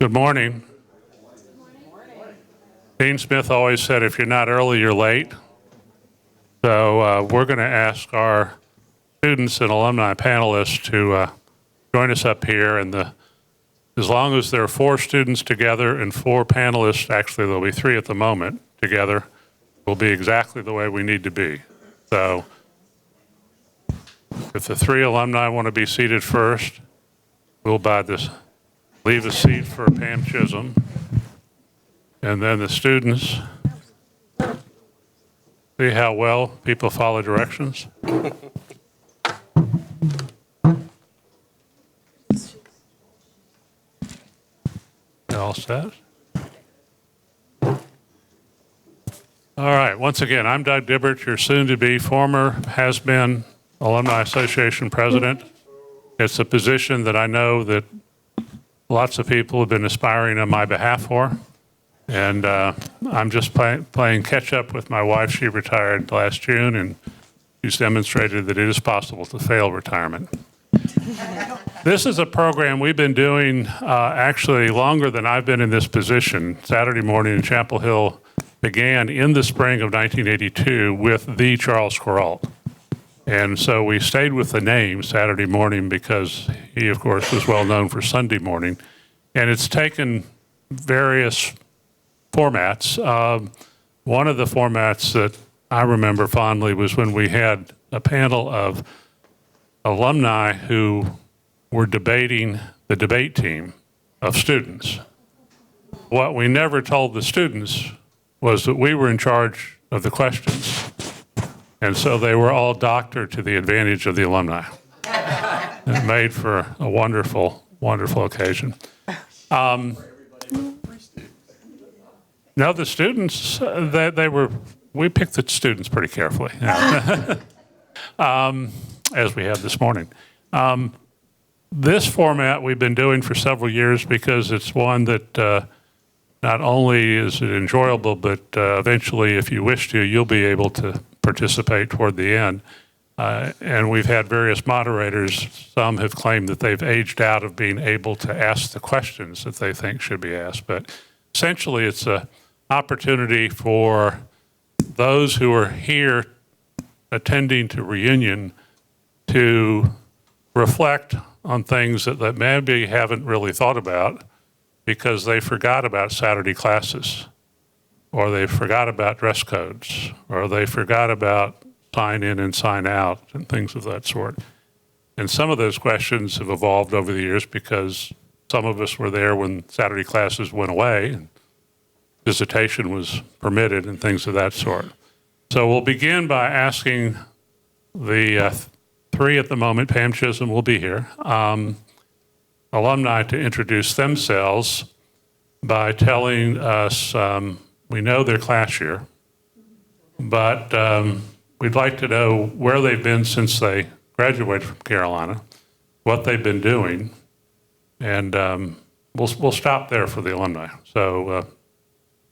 Good morning. Dean Smith always said, if you're not early, you're late. So we're going to ask our students and alumni panelists to join us up here. And as long as there are 4 students together and 4 panelists, actually there'll be 3 at the moment together, will be exactly the way we need to be. So if the 3 alumni want to be seated first, we'll leave a seat for Pam Chisholm. And then the students, see how well people follow directions? All set? All right, once again, I'm Doug Dibbert, your soon-to-be former has-been Alumni Association president. It's a position that I know that lots of people have been aspiring on my behalf for. And I'm just playing catch-up with my wife. She retired last June, and she's demonstrated that it is possible to fail retirement. This is a program we've been doing actually longer than I've been in this position. Saturday Morning in Chapel Hill began in the spring of 1982 with the Charles Kuralt. And so we stayed with the name Saturday Morning because he, of course, was well known for Sunday morning. And it's taken various formats. One of the formats that I remember fondly was when we had a panel of alumni who were debating the debate team of students. What we never told the students was that we were in charge of the questions. And so they were all doctored to the advantage of the alumni. It made for a wonderful, wonderful occasion. No, the students, we picked the students pretty carefully, as we have this morning. This format we've been doing for several years because it's one that not only is it enjoyable, but eventually, if you wish to, you'll be able to participate toward the end. And we've had various moderators. Some have claimed that they've aged out of being able to ask the questions that they think should be asked. But essentially, it's an opportunity for those who are here attending to reunion to reflect on things that maybe haven't really thought about because they forgot about Saturday classes, or they forgot about dress codes, or they forgot about sign in and sign out and things of that sort. And some of those questions have evolved over the years because some of us were there when Saturday classes went away and visitation was permitted and things of that sort. So we'll begin by asking the 3 at the moment, Pam Chisholm will be here, alumni to introduce themselves by telling us, we know their class year, but we'd like to know where they've been since they graduated from Carolina, what they've been doing, and we'll stop there for the alumni. So,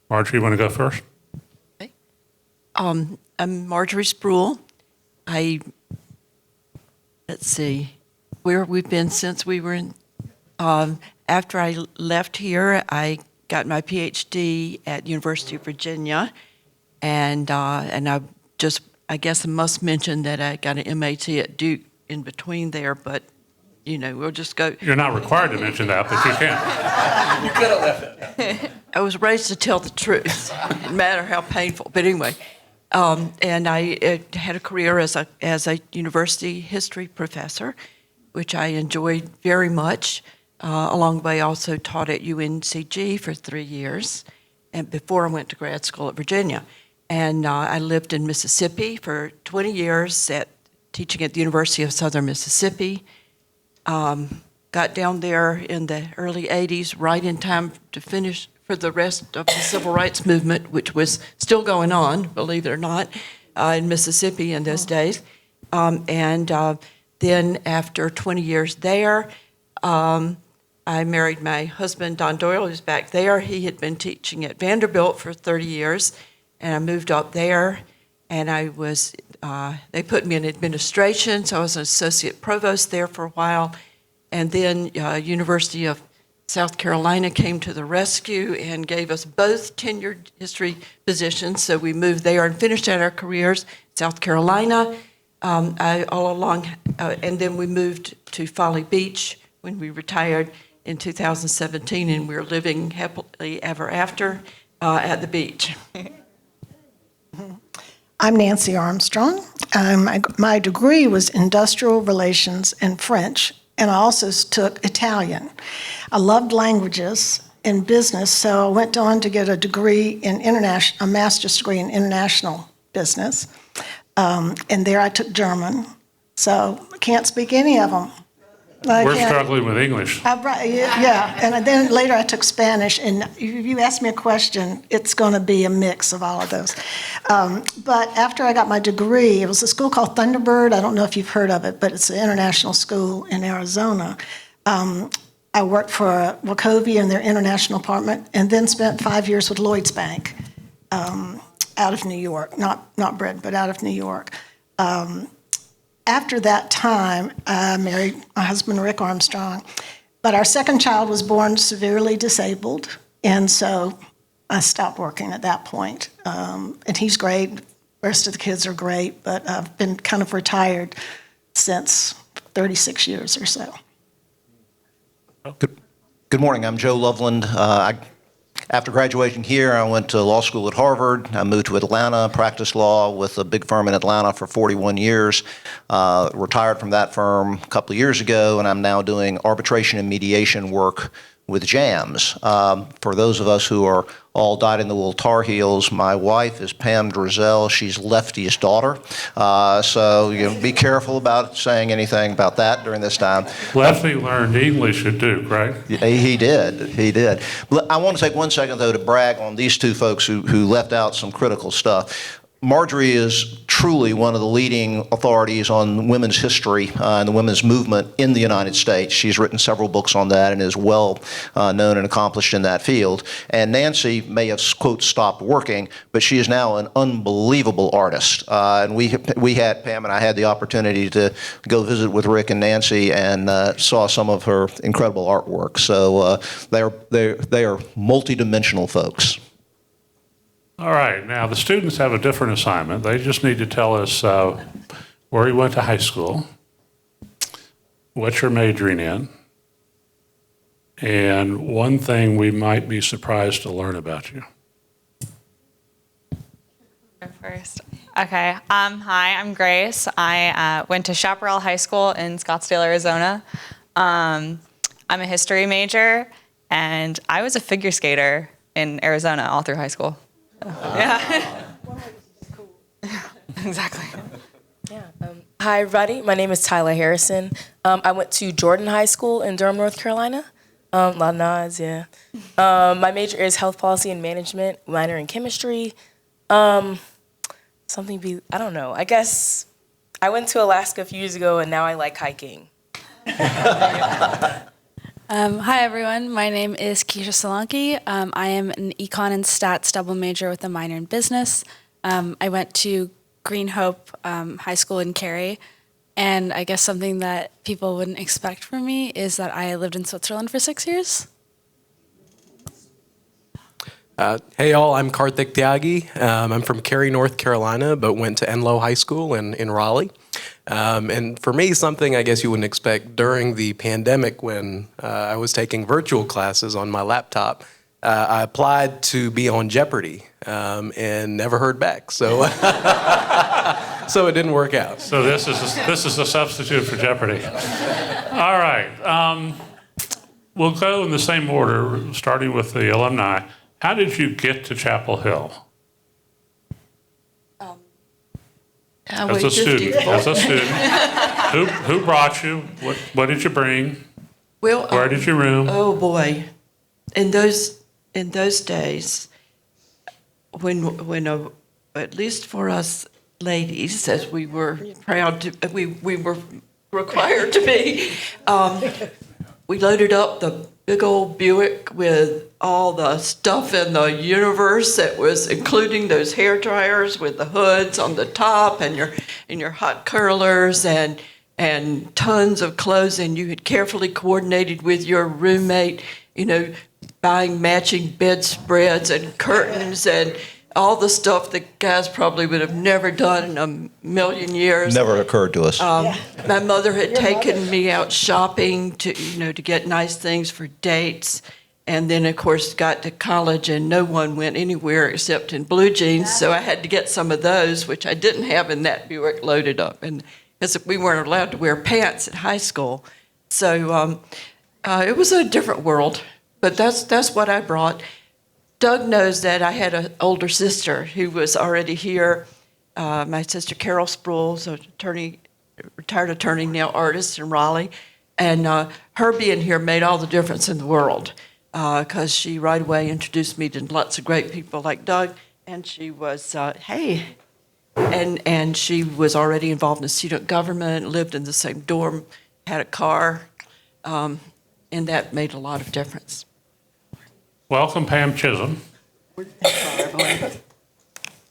Marjorie, you want to go first? Okay. I'm Marjorie Spruill. Let's see, where we've been since we were in, after I left here, I got my PhD at University of Virginia, and I guess I must mention that I got an MAT at Duke in between there, but we'll just go. You're not required to mention that, but you can. You could have left it. I was raised to tell the truth, no matter how painful. But anyway, and I had a career as a university history professor, which I enjoyed very much. Along the way, I also taught at UNCG for 3 years, and before I went to grad school at Virginia. And I lived in Mississippi for 20 years, teaching at the University of Southern Mississippi. Got down there in the early 80s, right in time to finish for the rest of the civil rights movement, which was still going on, believe it or not, in Mississippi in those days. And then after 20 years there, I married my husband, Don Doyle, who's back there. He had been teaching at Vanderbilt for 30 years, and I moved up there, and they put me in administration, so I was an associate provost there for a while, and then University of South Carolina came to the rescue and gave us both tenured history positions. So we moved there and finished out our careers in South Carolina all along. And then we moved to Folly Beach when we retired in 2017, and we're living happily ever after at the beach. I'm Nancy Armstrong. My degree was industrial relations and French, and I also took Italian. I loved languages and business, so I went on to get a degree in a master's degree in international business. And there I took German, so I can't speak any of them. We're struggling with English. Yeah, and then later I took Spanish, and if you ask me a question, it's going to be a mix of all of those. But after I got my degree, it was a school called Thunderbird. I don't know if you've heard of it, but it's an international school in Arizona. I worked for Wachovia in their international department, and then spent 5 years with Lloyds Bank out of New York, not Britain, but out of New York. After that time, I married my husband, Rick Armstrong, but our second child was born severely disabled, and so I stopped working at that point. And he's great. The rest of the kids are great, but I've been kind of retired since 36 years or so. Good morning. I'm Joe Loveland. After graduating here, I went to law school at Harvard. I moved to Atlanta, practiced law with a big firm in Atlanta for 41 years. Retired from that firm a couple of years ago, and I'm now doing arbitration and mediation work with JAMS. For those of us who are all dyed-in-the-wool Tar Heels, my wife is Pam Drizel. She's Lefty's daughter. So be careful about saying anything about that during this time. Lefty learned English at Duke, right? He did. I want to take 1 second, though, to brag on these two folks who left out some critical stuff. Marjorie is truly one of the leading authorities on women's history and the women's movement in the United States. She's written several books on that and is well known and accomplished in that field. And Nancy may have, quote, stopped working, but she is now an unbelievable artist. And we had, Pam and I had the opportunity to go visit with Rick and Nancy and saw some of her incredible artwork. So they are multidimensional folks. All right, now the students have a different assignment. They just need to tell us where you went to high school, what you're majoring in, and one thing we might be surprised to learn about you. First. Okay. Hi, I'm Grace. I went to Chaparral High School in Scottsdale, Arizona. I'm a history major, and I was a figure skater in Arizona all through high school. Yeah. Exactly. Yeah. Hi, everybody. My name is Tylah Harrison. I went to Jordan High School in Durham, North Carolina. A lot of nods, yeah. My major is health policy and management, minor in chemistry. I don't know. I guess I went to Alaska a few years ago, and now I like hiking. Hi, everyone. My name is Keisha Solanki. I am an econ and stats double major with a minor in business. I went to Green Hope High School in Cary, and I guess something that people wouldn't expect from me is that I lived in Switzerland for 6 years. Hey, all. I'm Kartik Tyagi. I'm from Cary, North Carolina, but went to Enloe High School in Raleigh. And for me, something I guess you wouldn't expect during the pandemic when I was taking virtual classes on my laptop, I applied to be on Jeopardy and never heard back. So, so it didn't work out. So this is a substitute for Jeopardy. All right. We'll go in the same order, starting with the alumni. How did you get to Chapel Hill? As a student. Who brought you? What did you bring? Well, Where did you room? Oh boy, in those days, when at least for us ladies, as we were proud to, we were required to be, we loaded up the big old Buick with all the stuff in the universe that was, including those hair dryers with the hoods on the top and your hot curlers, and and tons of clothes, and you had carefully coordinated with your roommate, buying matching bedspreads and curtains and all the stuff that guys probably would have never done in a million years. Never occurred to us. My mother had taken me out shopping to get nice things for dates. And then, of course, got to college and no one went anywhere except in blue jeans. So I had to get some of those, which I didn't have in that Buick loaded up. And because we weren't allowed to wear pants at high school. So it was a different world. But that's what I brought. Doug knows that I had an older sister who was already here. My sister Carol Spruill, so retired attorney, now artist in Raleigh. And her being here made all the difference in the world. Because she right away introduced me to lots of great people like Doug, and she was, and she was already involved in student government, lived in the same dorm, had a car, and that made a lot of difference. Welcome, Pam Chisholm.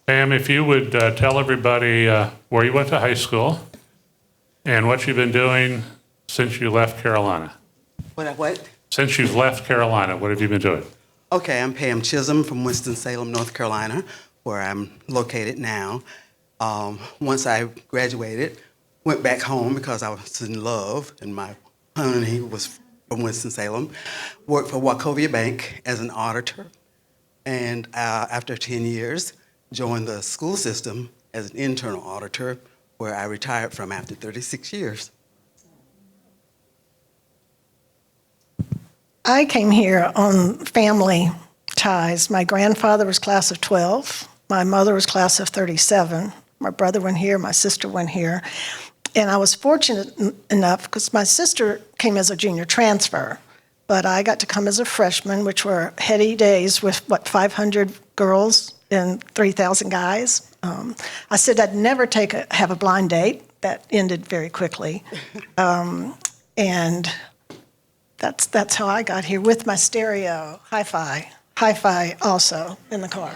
Pam, if you would tell everybody where you went to high school and what you've been doing since you left Carolina. What? Since you've left Carolina, what have you been doing? Okay, I'm Pam Chisholm from Winston-Salem, North Carolina, where I'm located now. Once I graduated, went back home because I was in love, and my honey was from Winston-Salem. Worked for Wachovia Bank as an auditor, and after 10 years, joined the school system as an internal auditor, where I retired from after 36 years. I came here on family ties. My grandfather was class of 12. My mother was class of 37. My brother went here. My sister went here. And I was fortunate enough because my sister came as a junior transfer, but I got to come as a freshman, which were heady days with, 500 girls and 3,000 guys. I said I'd never have a blind date. That ended very quickly. And that's how I got here with my stereo, hi-fi also in the car.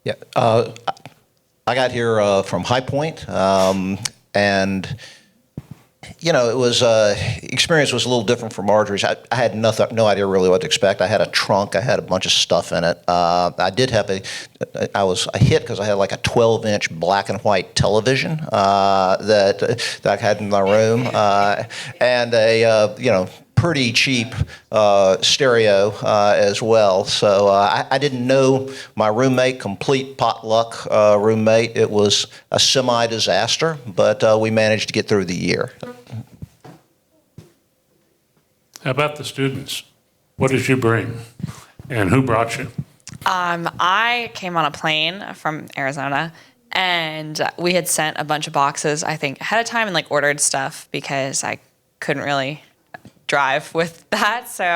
Yeah, I got here from High Point, and it was experience was a little different for Marjorie's. I had no idea really what to expect. I had a trunk. I had a bunch of stuff in it. I did have I was a hit because I had like a 12-inch black and white television that I had in my room, and a pretty cheap stereo as well. So I didn't know my roommate, complete potluck roommate. It was a semi-disaster, but we managed to get through the year. How about the students? What did you bring? And who brought you? I came on a plane from Arizona, and we had sent a bunch of boxes, I think, ahead of time and ordered stuff because I couldn't really drive with that. So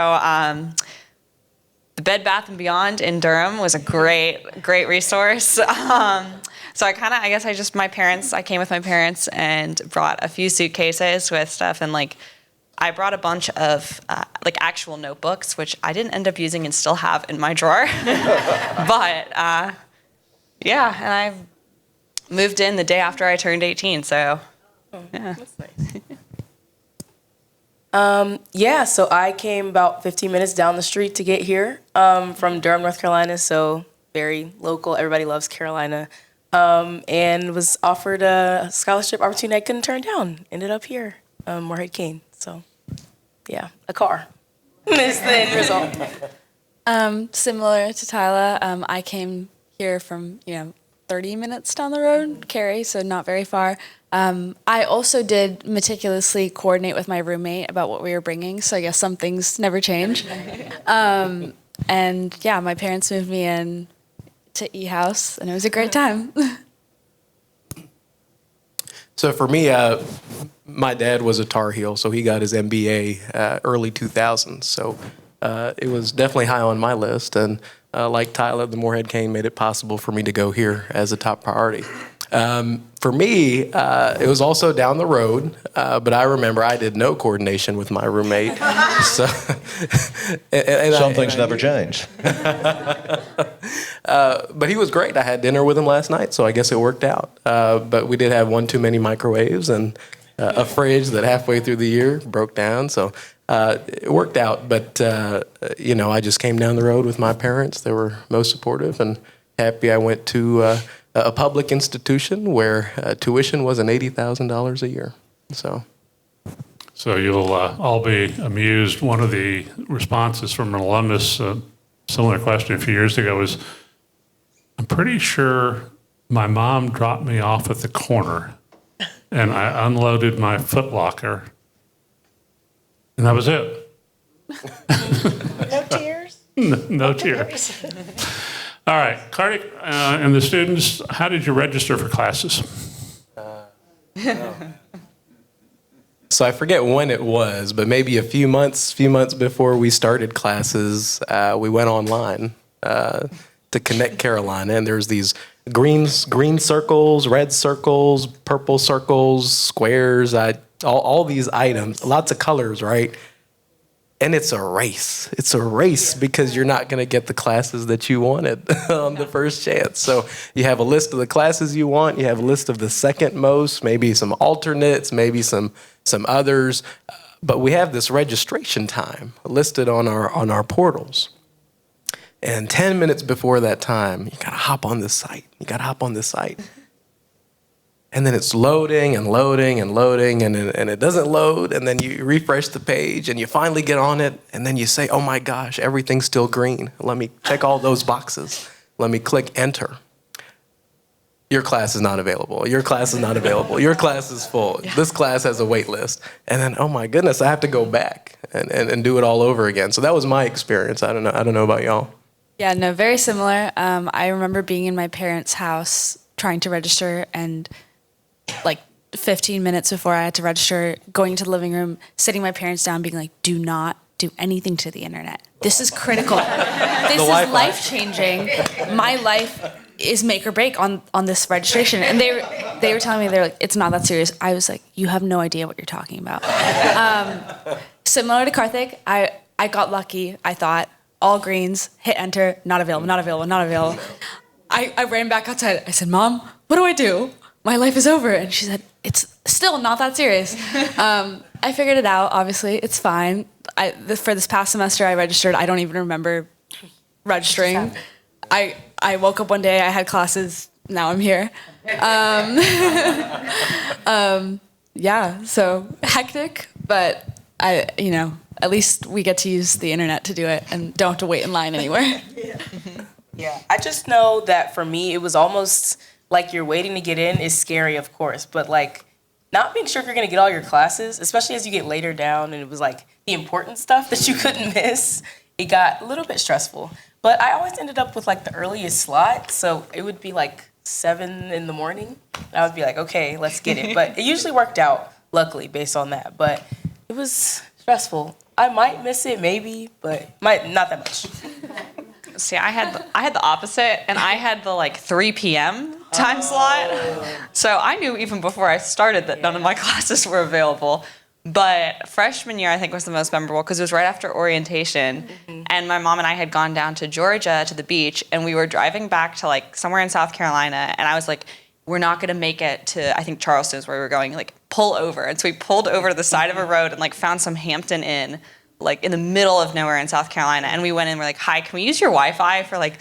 the Bed Bath & Beyond in Durham was a great resource. So I came with my parents and brought a few suitcases with stuff, and I brought a bunch of actual notebooks, which I didn't end up using and still have in my drawer. But and I moved in the day after I turned 18, so yeah. That's nice. So I came about 15 minutes down the street to get here from Durham, North Carolina, so very local. Everybody loves Carolina. And was offered a scholarship opportunity I couldn't turn down. Ended up here, Morehead Kane. So, yeah, a car is the end result. Similar to Tylah, I came here from 30 minutes down the road, Cary, so not very far. I also did meticulously coordinate with my roommate about what we were bringing, so I guess some things never change. And yeah, my parents moved me in to E-House, and it was a great time. So for me, my dad was a Tar Heel, so he got his MBA early 2000s. So it was definitely high on my list. And like Tylah, the Morehead Kane made it possible for me to go here as a top priority. For me, it was also down the road, but I remember I did no coordination with my roommate. So, Some things never change. But he was great. I had dinner with him last night, so I guess it worked out. But we did have one too many microwaves, and a fridge that halfway through the year broke down. So it worked out. But, I just came down the road with my parents. They were most supportive and happy I went to a public institution where tuition wasn't $80,000 a year. So you'll all be amused. One of the responses from an alumnus, similar question a few years ago, was, I'm pretty sure my mom dropped me off at the corner and I unloaded my Foot Locker, and that was it. No tears? No tears. All right, Kartik and the students, how did you register for classes? So I forget when it was, but maybe a few months before we started classes, we went online to Connect Carolina, and there's these green circles, red circles, purple circles, squares, all these items, lots of colors, right? And it's a race. It's a race because you're not going to get the classes that you wanted on the first chance. So you have a list of the classes you want. You have a list of the second most, maybe some alternates, maybe some others. But we have this registration time listed on our portals. And 10 minutes before that time, you got to hop on this site. And then it's loading and loading and loading, and it doesn't load, and then you refresh the page, and you finally get on it, and then you say, oh my gosh, everything's still green. Let me check all those boxes. Let me click enter. Your class is not available. Your class is not available. Your class is full. Yeah. This class has a wait list. And then, oh my goodness, I have to go back and do it all over again. So that was my experience. I don't know about y'all. Yeah, no, very similar. I remember being in my parents' house trying to register, and like 15 minutes before I had to register, going to the living room, sitting my parents down, being like, do not do anything to the internet. This is critical. This is life-changing. My life is make or break on this registration. And they were telling me, they're like, it's not that serious. I was like, you have no idea what you're talking about. Similar to Kartik, I got lucky. I thought, all greens, hit enter, not available, not available, not available. I ran back outside. I said, Mom, what do I do? My life is over. And she said, it's still not that serious. I figured it out, obviously. It's fine. For this past semester, I registered. I don't even remember registering. I woke up one day, I had classes, now I'm here. Yeah, so hectic, but at least we get to use the internet to do it and don't have to wait in line anywhere. Yeah, I just know that for me, it was almost like you're waiting to get in is scary, of course, but like not being sure if you're gonna get all your classes, especially as you get later down, and it was like the important stuff that you couldn't miss, it got a little bit stressful. But I always ended up with like the earliest slot, so it would be like 7 in the morning. I would be like, okay, let's get it. But it usually worked out, luckily, based on that. But it was stressful. I might miss it, maybe, but not that much. See, I had the opposite, and I had the like 3 p.m. time slot. So I knew even before I started that none of my classes were available. But freshman year, I think, was the most memorable because it was right after orientation, and my mom and I had gone down to Georgia to the beach, and we were driving back to like somewhere in South Carolina, and I was like, we're not going to make it to, I think, Charleston is where we were going, like pull over. And so we pulled over to the side of a road and like found some Hampton Inn, like in the middle of nowhere in South Carolina. And we went in, we're like, hi, can we use your Wi-Fi for like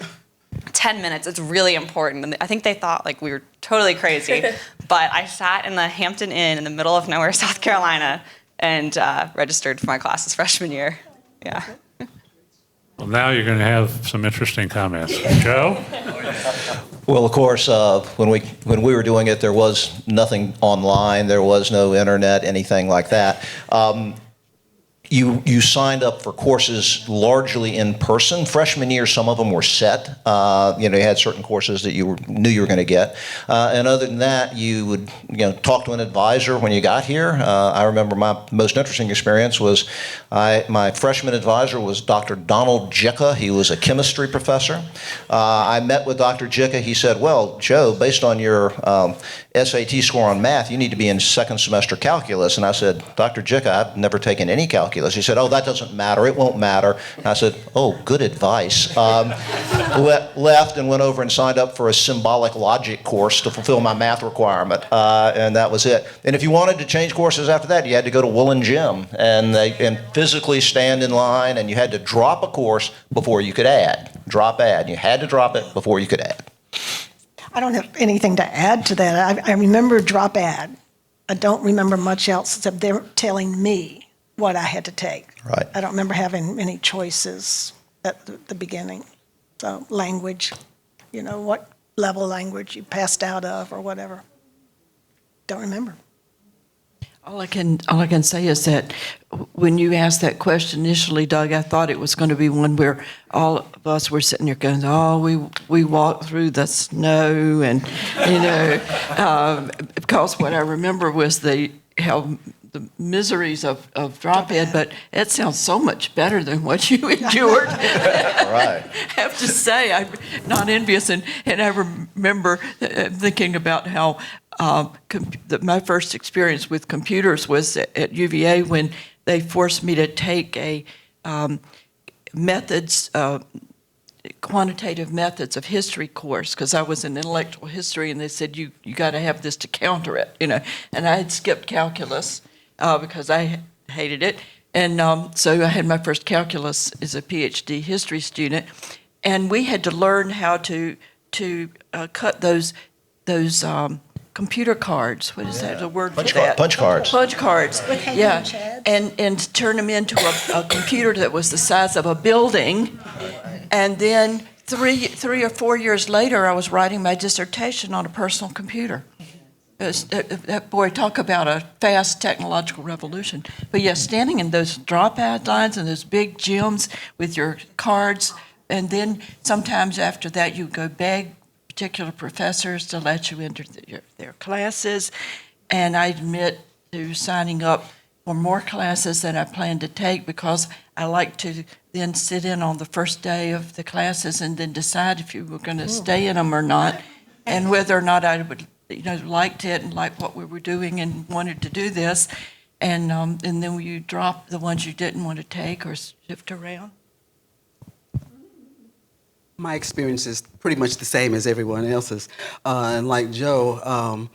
10 minutes? It's really important. And I think they thought like we were totally crazy. But I sat in the Hampton Inn in the middle of nowhere, South Carolina, and registered for my classes freshman year. Yeah. Well, now you're going to have some interesting comments. Joe? Well, of course, when we were doing it, there was nothing online. There was no internet, anything like that. You signed up for courses largely in person. Freshman year, some of them were set. You had certain courses that you knew you were going to get. And other than that, you would talk to an advisor when you got here. I remember my most interesting experience was my freshman advisor was Dr. Donald Jicka. He was a chemistry professor. I met with Dr. Jicka. He said, well, Joe, based on your SAT score on math, you need to be in second semester calculus. And I said, Dr. Jicka, I've never taken any calculus calculus. He said, oh, that doesn't matter. It won't matter. And I said, oh, good advice. Left and went over and signed up for a symbolic logic course to fulfill my math requirement. And that was it. And if you wanted to change courses after that, you had to go to Woolen Gym and physically stand in line, and you had to drop a course before you could add. Drop add. You had to drop it before you could add. I don't have anything to add to that. I remember drop add. I don't remember much else except they were telling me what I had to take. Right. I don't remember having any choices at the beginning. So language, what level language you passed out of or whatever. Don't remember. All I can say is that when you asked that question initially, Doug, I thought it was going to be one where all of us were sitting there going, "Oh, we walked through the snow," and because what I remember was the miseries of drop ed, but it sounds so much better than what you endured. Right. I have to say, I'm not envious, and I remember thinking about how my first experience with computers was at UVA when they forced me to take a quantitative methods of history course because I was in intellectual history, and they said you got to have this to counter it, and I had skipped calculus because I hated it, and so I had my first calculus as a PhD history student, and we had to learn how to cut those computer cards. What is that? The word for that? Punch cards. Punch cards. With Hank Yeah, and Chad. and turn them into a computer that was the size of a building, and then 3 or 4 years later, I was writing my dissertation on a personal computer. Boy, talk about a fast technological revolution. But yeah, standing in those drop-out lines and those big gyms with your cards, and then sometimes after that you go beg particular professors to let you into their classes, and I admit to signing up for more classes than I planned to take because I like to then sit in on the first day of the classes and then decide if you were going to stay in them or not, and whether or not I would liked it and liked what we were doing and wanted to do this, and then you drop the ones you didn't want to take or shift around. My experience is pretty much the same as everyone else's. And like Joe,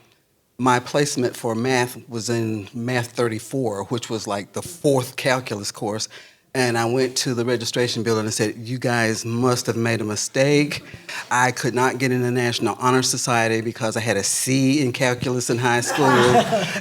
my placement for math was in Math 34, which was like the 4th calculus course. And I went to the registration building and said, you guys must have made a mistake. I could not get in the National Honor Society because I had a C in calculus in high school.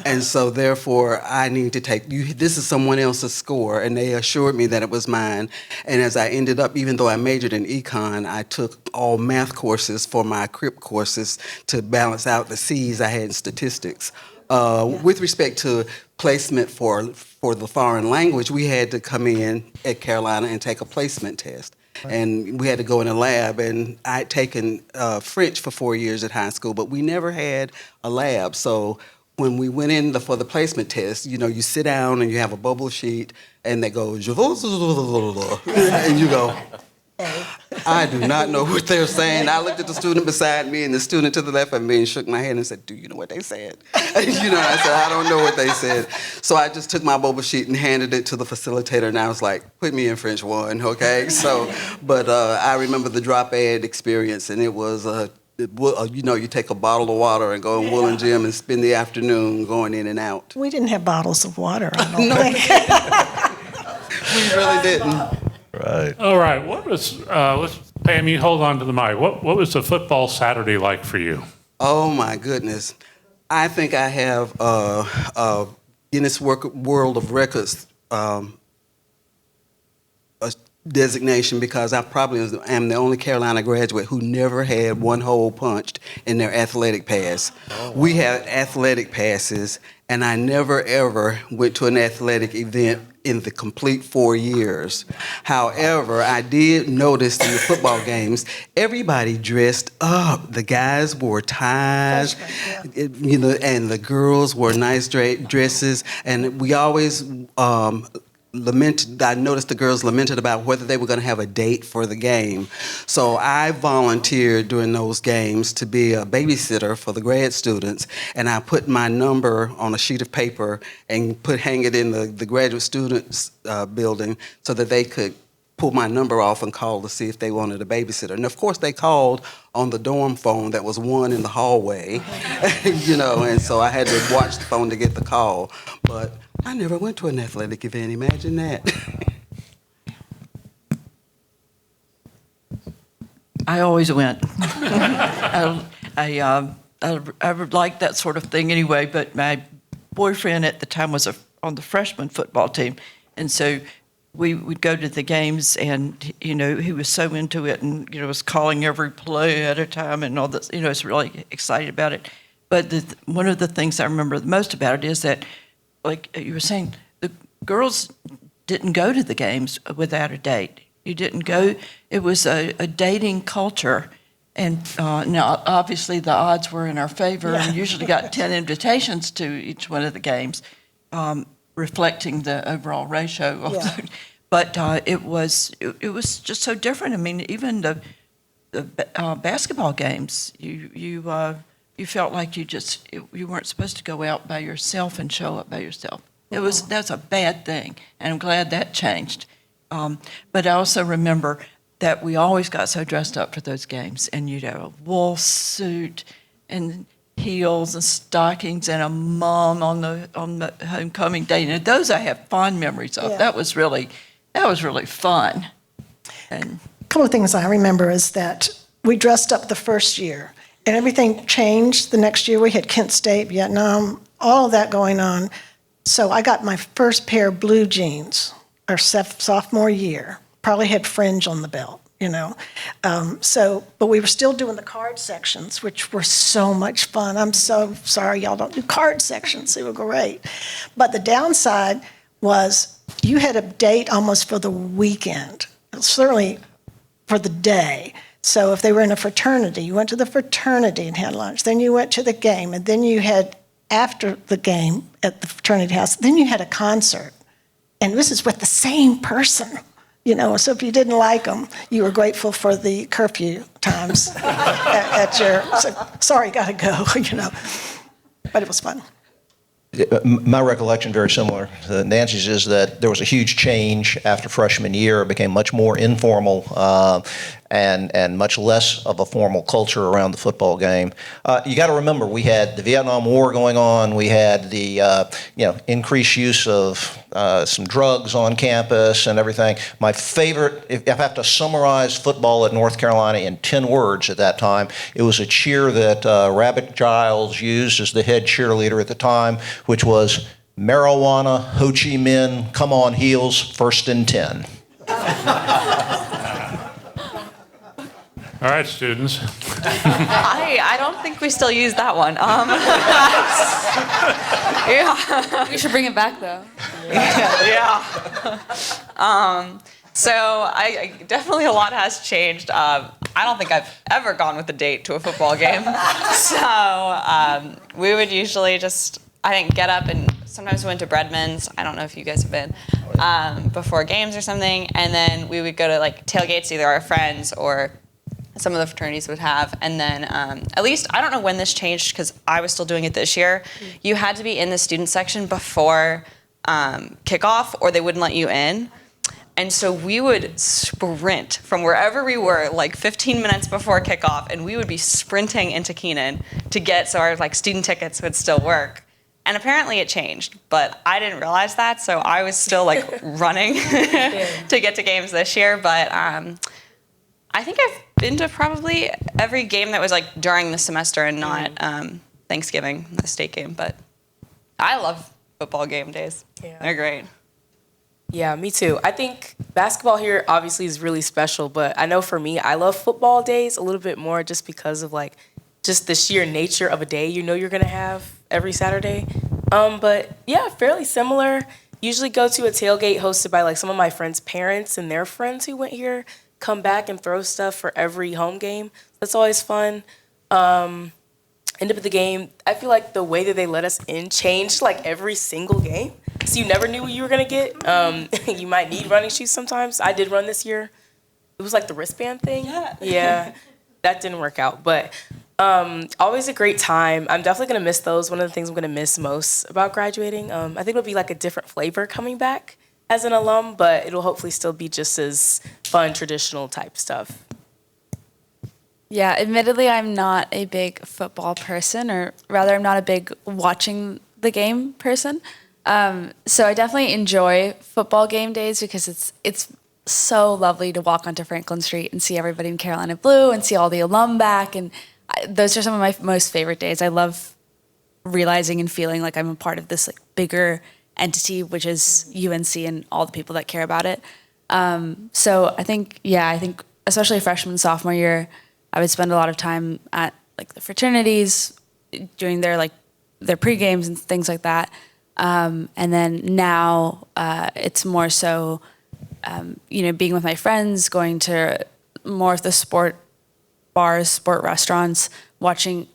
And so therefore, I need to take, this is someone else's score. And they assured me that it was mine. And as I ended up, even though I majored in econ, I took all math courses for my CRIP courses to balance out the C's I had in statistics. With respect to placement for the foreign language, we had to come in at Carolina and take a placement test. Right. And we had to go in a lab, and I'd taken French for 4 years at high school, but we never had a lab. So when we went in for the placement test, you sit down and you have a bubble sheet, and they go, and you go, I do not know what they're saying. I looked at the student beside me and the student to the left of me and shook my head and said, do you know what they said? I said, I don't know what they said. So I just took my bubble sheet and handed it to the facilitator, and I was like, put me in French 1, okay? So, but I remember the drop ed experience, and it was, you take a bottle of water and go in Woolen Gym and spend the afternoon going in and out. We didn't have bottles of water, I don't think. We really didn't. Right. All right. What was, Pam, you hold on to the mic. What was the football Saturday like for you? Oh, my goodness. I think I have a Guinness World of Records designation because I probably am the only Carolina graduate who never had one hole punched in their athletic pass. Oh, wow. We had athletic passes, and I never, ever went to an athletic event in the complete 4 years. However, I did notice in the football games, everybody dressed up. The guys wore ties, and the girls wore nice dresses. And we always I noticed the girls lamented about whether they were going to have a date for the game. So I volunteered during those games to be a babysitter for the grad students, and I put my number on a sheet of paper and hang it in the graduate students building so that they could pull my number off and call to see if they wanted a babysitter. And of course they called on the dorm phone that was one in the hallway, and so I had to watch the phone to get the call. But I never went to an athletic event, imagine that. I always went. I would like that sort of thing anyway, but my boyfriend at the time was on the freshman football team, and so we would go to the games, and he was so into it, and was calling every play at a time and all this. Was really excited about it. But one of the things I remember the most about it is that, like you were saying, the girls didn't go to the games without a date. You didn't go. It was a dating culture. And now, obviously, the odds were in our favor, and usually got 10 invitations to each one of the games, reflecting the overall ratio. But it was just so different. I mean, even the basketball games, you felt like you weren't supposed to go out by yourself and show up by yourself. That's a bad thing, and I'm glad that changed. But I also remember that we always got so dressed up for those games, and you'd have a wool suit and heels and stockings and a mom on the homecoming day. And those I have fond memories of. Yeah. That was really fun. And A couple of things I remember is that we dressed up the first year, and everything changed the next year. We had Kent State, Vietnam, all of that going on. So I got my first pair of blue jeans our sophomore year. Probably had fringe on the belt, but we were still doing the card sections, which were so much fun. I'm so sorry y'all don't do card sections. They were great. But the downside was you had a date almost for the weekend, certainly for the day. So if they were in a fraternity, you went to the fraternity and had lunch. Then you went to the game, and then you had, after the game at the fraternity house, then you had a concert. And this is with the same person. So if you didn't like them, you were grateful for the curfew times at your, sorry, gotta go, But it was fun. My recollection, very similar to Nancy's, is that there was a huge change after freshman year. It became much more informal and much less of a formal culture around the football game. You got to remember, we had the Vietnam War going on. We had the increased use of some drugs on campus and everything. My favorite, if I have to summarize football at North Carolina in 10 words at that time, it was a cheer that Rabbit Giles used as the head cheerleader at the time, which was marijuana, Ho Chi Minh, come on heels, 1st and 10. All right, students. I don't think we still use that one. Yeah. We should bring it back, though. Yeah. So I definitely a lot has changed. I don't think I've ever gone with a date to a football game. So we would usually just, I think, get up and sometimes we went to Breadman's. I don't know if you guys have been before games or something. And then we would go to like tailgates, either our friends or some of the fraternities would have. And then at least, I don't know when this changed because I was still doing it this year. You had to be in the student section before kickoff or they wouldn't let you in. And so we would sprint from wherever we were, like 15 minutes before kickoff, and we would be sprinting into Keenan to get so our like student tickets would still work. And apparently it changed, but I didn't realize that, so I was still like running to get to games this year. But I think I've been to probably every game that was like during the semester and not Thanksgiving, the state game. But I love football game days. Yeah. They're great. Yeah, me too. I think basketball here obviously is really special, but I know for me, I love football days a little bit more just because of like just the sheer nature of a day you're gonna have every Saturday. But yeah, fairly similar. Usually go to a tailgate hosted by like some of my friends' parents and their friends who went here, come back and throw stuff for every home game. That's always fun. End up at the game, I feel like the way that they let us in changed like every single game. weeks you never knew what you were gonna get. You might need running shoes sometimes. I did run this year. It was like the wristband thing. Yeah, that didn't work out. But always a great time. I'm definitely gonna miss those. One of the things I'm gonna miss most about graduating, I think it'll be like a different flavor coming back as an alum, but it'll hopefully still be just as fun, traditional type stuff. Yeah, admittedly, I'm not a big football person, or rather, I'm not a big watching the game person. So I definitely enjoy football game days because it's so lovely to walk onto Franklin Street and see everybody in Carolina blue and see all the alum back. And those are some of my most favorite days. I love realizing and feeling like I'm a part of this like bigger entity, which is UNC and all the people that care about it. So I think especially freshman, sophomore year, I would spend a lot of time at like the fraternities, doing their pre-games and things like that. And then now it's more so, being with my friends, going to more of the sport bars, sport restaurants, watching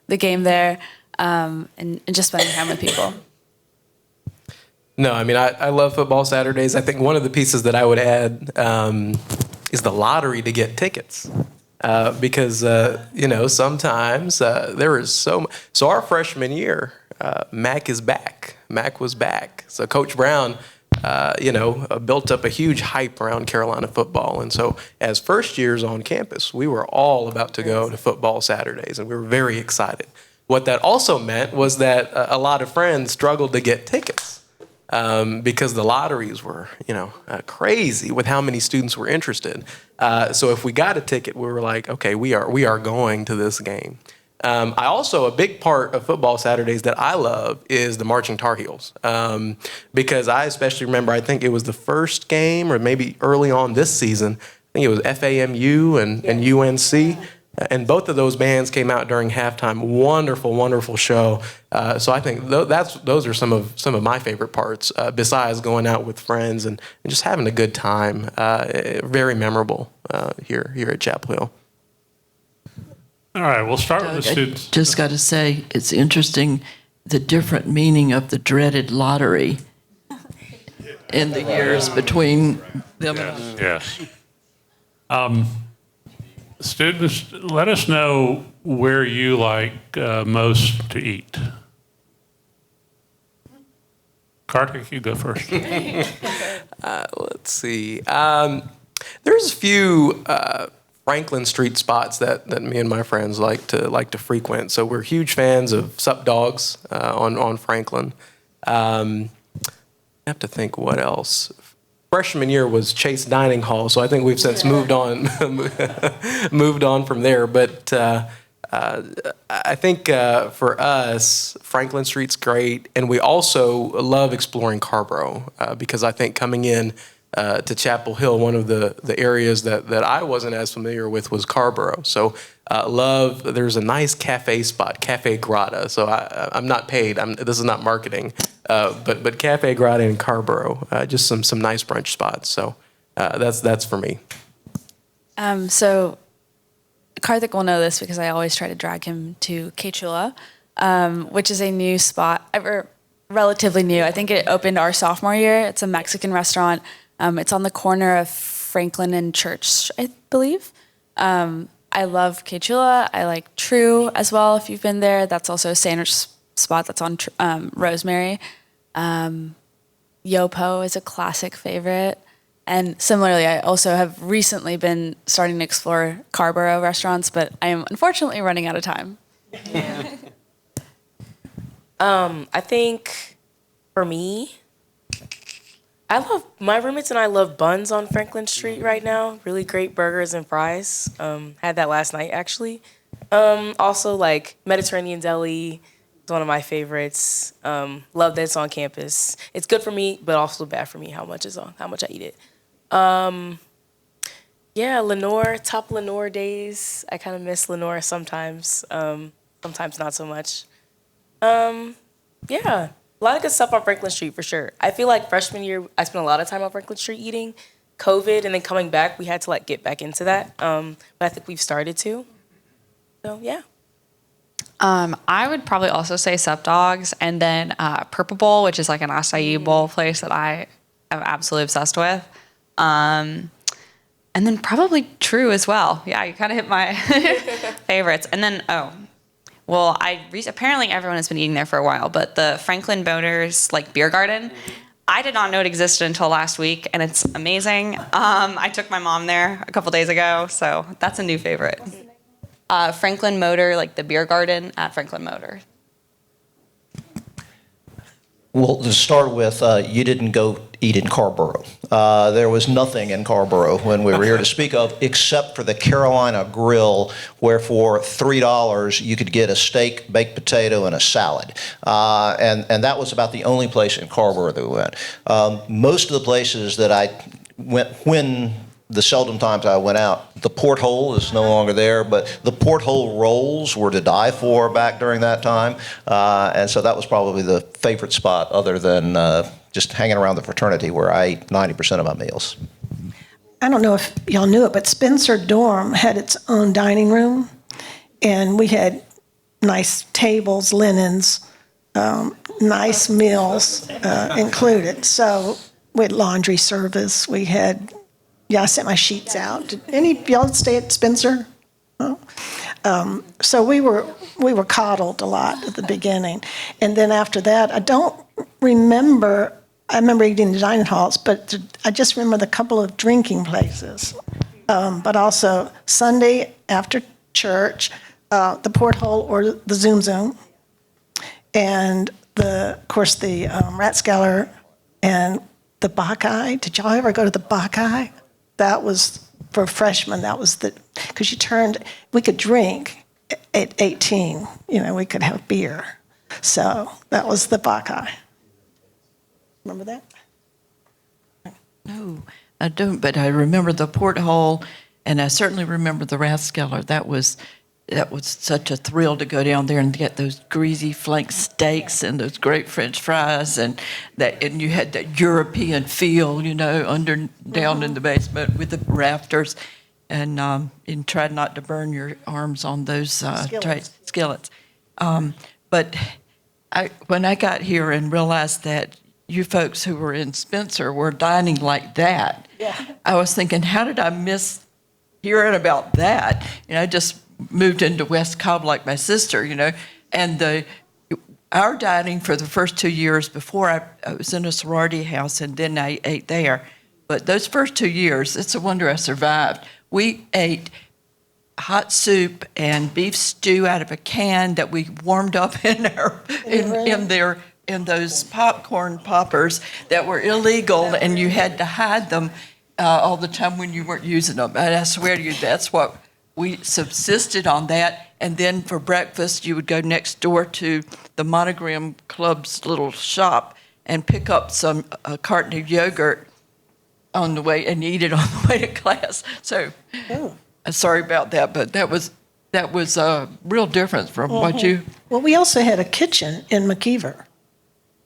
the game there, and just spending time with people. No, I mean, I love football Saturdays. I think one of the pieces that I would add is the lottery to get tickets. Because, sometimes there is so our freshman year, Mac is back. Mac was back. So Coach Brown, built up a huge hype around Carolina football. And so as first years on campus, we were all about to go to football Saturdays, and we were very excited. What that also meant was that a lot of friends struggled to get tickets. Because the lotteries were, crazy with how many students were interested. So if we got a ticket, we were like, okay, we are going to this game. A big part of football Saturdays that I love is the marching Tar Heels. Because I especially remember, I think it was the first game or maybe early on this season, I think it was FAMU and UNC. And both of those bands came out during halftime. Wonderful, wonderful show. So I think those are some of my favorite parts, besides going out with friends and just having a good time. Very memorable here at Chapel Hill. All right, we'll start with the students. Just got to say, it's interesting the different meaning of the dreaded lottery in the years between them and us. Yes. Students, let us know where you like most to eat. Kartik, you go first. Let's see. There's a few Franklin Street spots that me and my friends like to frequent. So we're huge fans of Sup Dogs on Franklin. I have to think what else. Freshman year was Chase Dining Hall, so I think we've since moved on from there. But I think for us, Franklin Street's great, and we also love exploring Carborough because I think coming in to Chapel Hill, one of the areas that I wasn't as familiar with was Carborough. So there's a nice cafe spot, Cafe Grata. So I'm not paid. This is not marketing. But Cafe Grata in Carborough, just some nice brunch spots. So that's for me. So Kartik will know this because I always try to drag him to Quechua, which is a new spot, relatively new. I think it opened our sophomore year. It's a Mexican restaurant. It's on the corner of Franklin and Church, I believe. I love Quechua. I like True as well, if you've been there. That's also a sandwich spot that's on Rosemary. Yopo is a classic favorite. And similarly, I also have recently been starting to explore Carborough restaurants, but I am unfortunately running out of time. Yeah. I think for me, my roommates and I love Buns on Franklin Street right now. Really great burgers and fries. Had that last night, actually. Also, like Mediterranean Deli is one of my favorites. Love that it's on campus. It's good for me, but also bad for me how much I eat it. Lenore, top Lenore days. I kind of miss Lenore sometimes. Sometimes not so much. A lot of good stuff on Franklin Street for sure. I feel like freshman year, I spent a lot of time on Franklin Street eating. COVID and then coming back, we had to get back into that. But I think we've started to. So yeah. I would probably also say Sup Dogs, and then Purple Bowl, which is like an acai bowl place that I am absolutely obsessed with. And then probably True as well. Yeah, you kind of hit my favorites. And then, apparently everyone has been eating there for a while, but the Franklin Boners like beer garden, I did not know it existed until last week, and it's amazing. I took my mom there a couple days ago, so that's a new favorite. Franklin Motor, like the beer garden at Franklin Motor. Well, to start with, you didn't go eat in Carborough. There was nothing in Carborough when we were here to speak of, except for the Carolina Grill, where for $3 you could get a steak, baked potato, and a salad. And that was about the only place in Carborough that we went. Most of the places that I went, when the seldom times I went out, the Porthole is no longer there, but the Porthole rolls were to die for back during that time. And so that was probably the favorite spot, other than just hanging around the fraternity, where I ate 90% of my meals. I don't know if y'all knew it, but Spencer Dorm had its own dining room, and we had nice tables, linens, nice meals included. So we had laundry service. We had, I sent my sheets out. Did any of y'all stay at Spencer? No? So we were coddled a lot at the beginning, and then after that, I don't remember. I remember eating in the dining halls, but I just remember the couple of drinking places. But also Sunday after church, the Porthole or the Zoom Zoom, and of course the Rathskeller and the Bacchae. Did y'all ever go to the Bacchae? That was for freshmen. That was because we could drink at 18. We could have beer. So that was the Bacchae. Remember that? No, I don't, but I remember the Porthole, and I certainly remember the Rathskeller. That was such a thrill to go down there and get those greasy flank steaks and those great French fries, and you had that European feel, down in the basement with the rafters, and tried not to burn your arms on those skillets. But when I got here and realized that you folks who were in Spencer were dining like that, I was thinking, how did I miss hearing about that? I just moved into West Cobb like my sister, and our dining for the first 2 years before I was in a sorority house, and then I ate there. But those first 2 years, it's a wonder I survived. We ate hot soup and beef stew out of a can that we warmed up in those popcorn poppers that were illegal, and you had to hide them all the time when you weren't using them. And I swear to you, that's what we subsisted on that. And then for breakfast, you would go next door to the Monogram Club's little shop and pick up a carton of yogurt on the way and eat it on the way to class. So, sorry about that, but that was a real difference from what you. Well, we also had a kitchen in McKeever.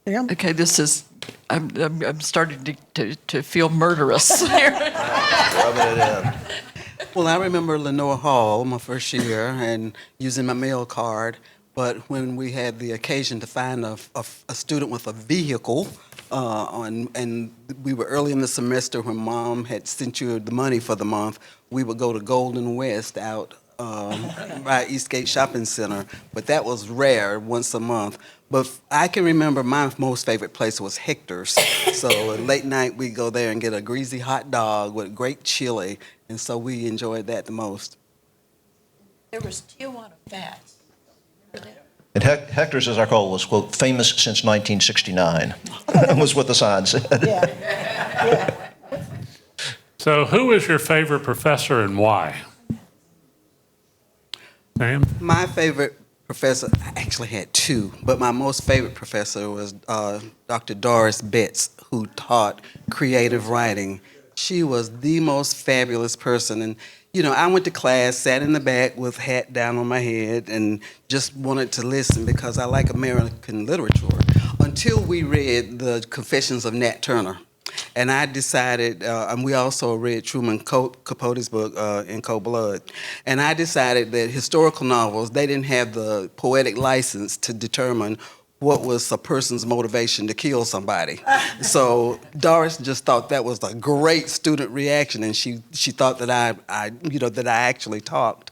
Yeah. Okay, I'm starting to feel murderous here. Rubbing it in. Well, I remember Lenore Hall, my first year, and using my mail card. But when we had the occasion to find a student with a vehicle, and we were early in the semester when Mom had sent you the money for the month, we would go to Golden West out by Eastgate Shopping Center. But that was rare, once a month. But I can remember my most favorite place was Hector's. So late night we'd go there and get a greasy hot dog with great chili, and so we enjoyed that the most. There was Tijuana Fats. And Hector's, as I recall, was, quote, famous since 1969. That was what the sign said. Yeah. So who is your favorite professor and why? Sam? My favorite professor, I actually had two, but my most favorite professor was Dr. Doris Betts, who taught creative writing. She was the most fabulous person. And, I went to class, sat in the back with hat down on my head, and just wanted to listen because I like American literature, until we read the Confessions of Nat Turner. And I decided, and we also read Truman Capote's book, In Cold Blood. And I decided that historical novels, they didn't have the poetic license to determine what was a person's motivation to kill somebody. So Doris just thought that was a great student reaction, and she thought that I actually talked.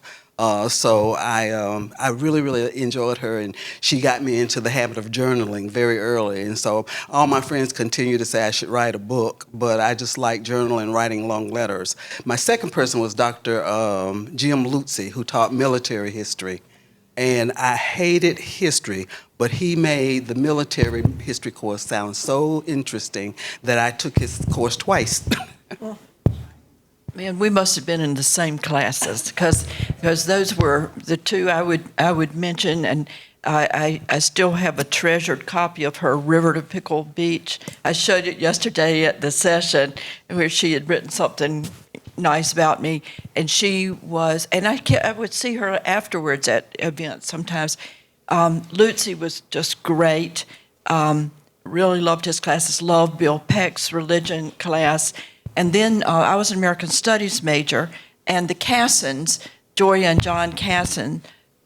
So I really enjoyed her, and she got me into the habit of journaling very early. And so all my friends continue to say I should write a book, but I just like journaling, writing long letters. My second person was Dr. Jim Lutzy, who taught military history. And I hated history, but he made the military history course sound so interesting that I took his course twice. Man, we must have been in the same classes because those were the two I would mention, and I still have a treasured copy of her River to Pickle Beach. I showed it yesterday at the session where she had written something nice about me, and she was, and I would see her afterwards at events sometimes. Lutzy was just great. Really loved his classes. Loved Bill Peck's religion class. And then I was an American Studies major, and the Cassons, Joya and John Casson,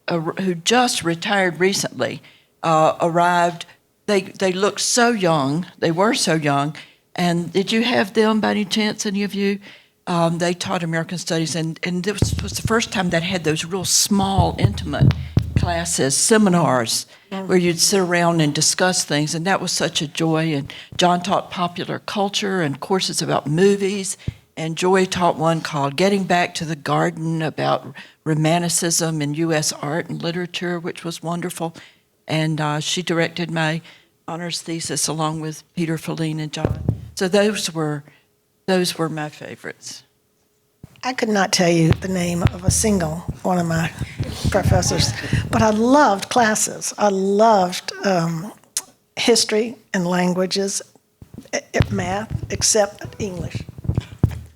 who just retired recently, arrived. They looked so young. They were so young. And did you have them by any chance, any of you? They taught American Studies, and this was the first time that had those real small, intimate classes, seminars, where you'd sit around and discuss things, and that was such a joy. And John taught popular culture and courses about movies, and Joy taught one called Getting Back to the Garden about Romanticism in U.S. art and literature, which was wonderful. And she directed my honors thesis along with Peter Feline and John. So those were my favorites. I could not tell you the name of a single one of my professors, but I loved classes. I loved history and languages, math, except English.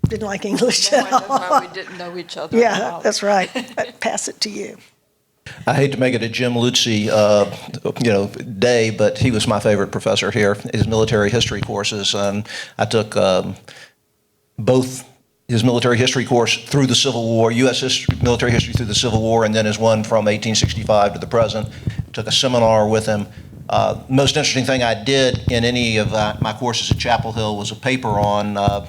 Didn't like English at all. That's why we didn't know each other. Yeah, that's right. I'd pass it to you. I hate to make it a Jim Lutzy, day, but he was my favorite professor here. His military history courses, I took both his military history course through the Civil War, U.S. military history through the Civil War, and then his one from 1865 to the present. Took a seminar with him. Most interesting thing I did in any of my courses at Chapel Hill was a paper on UNC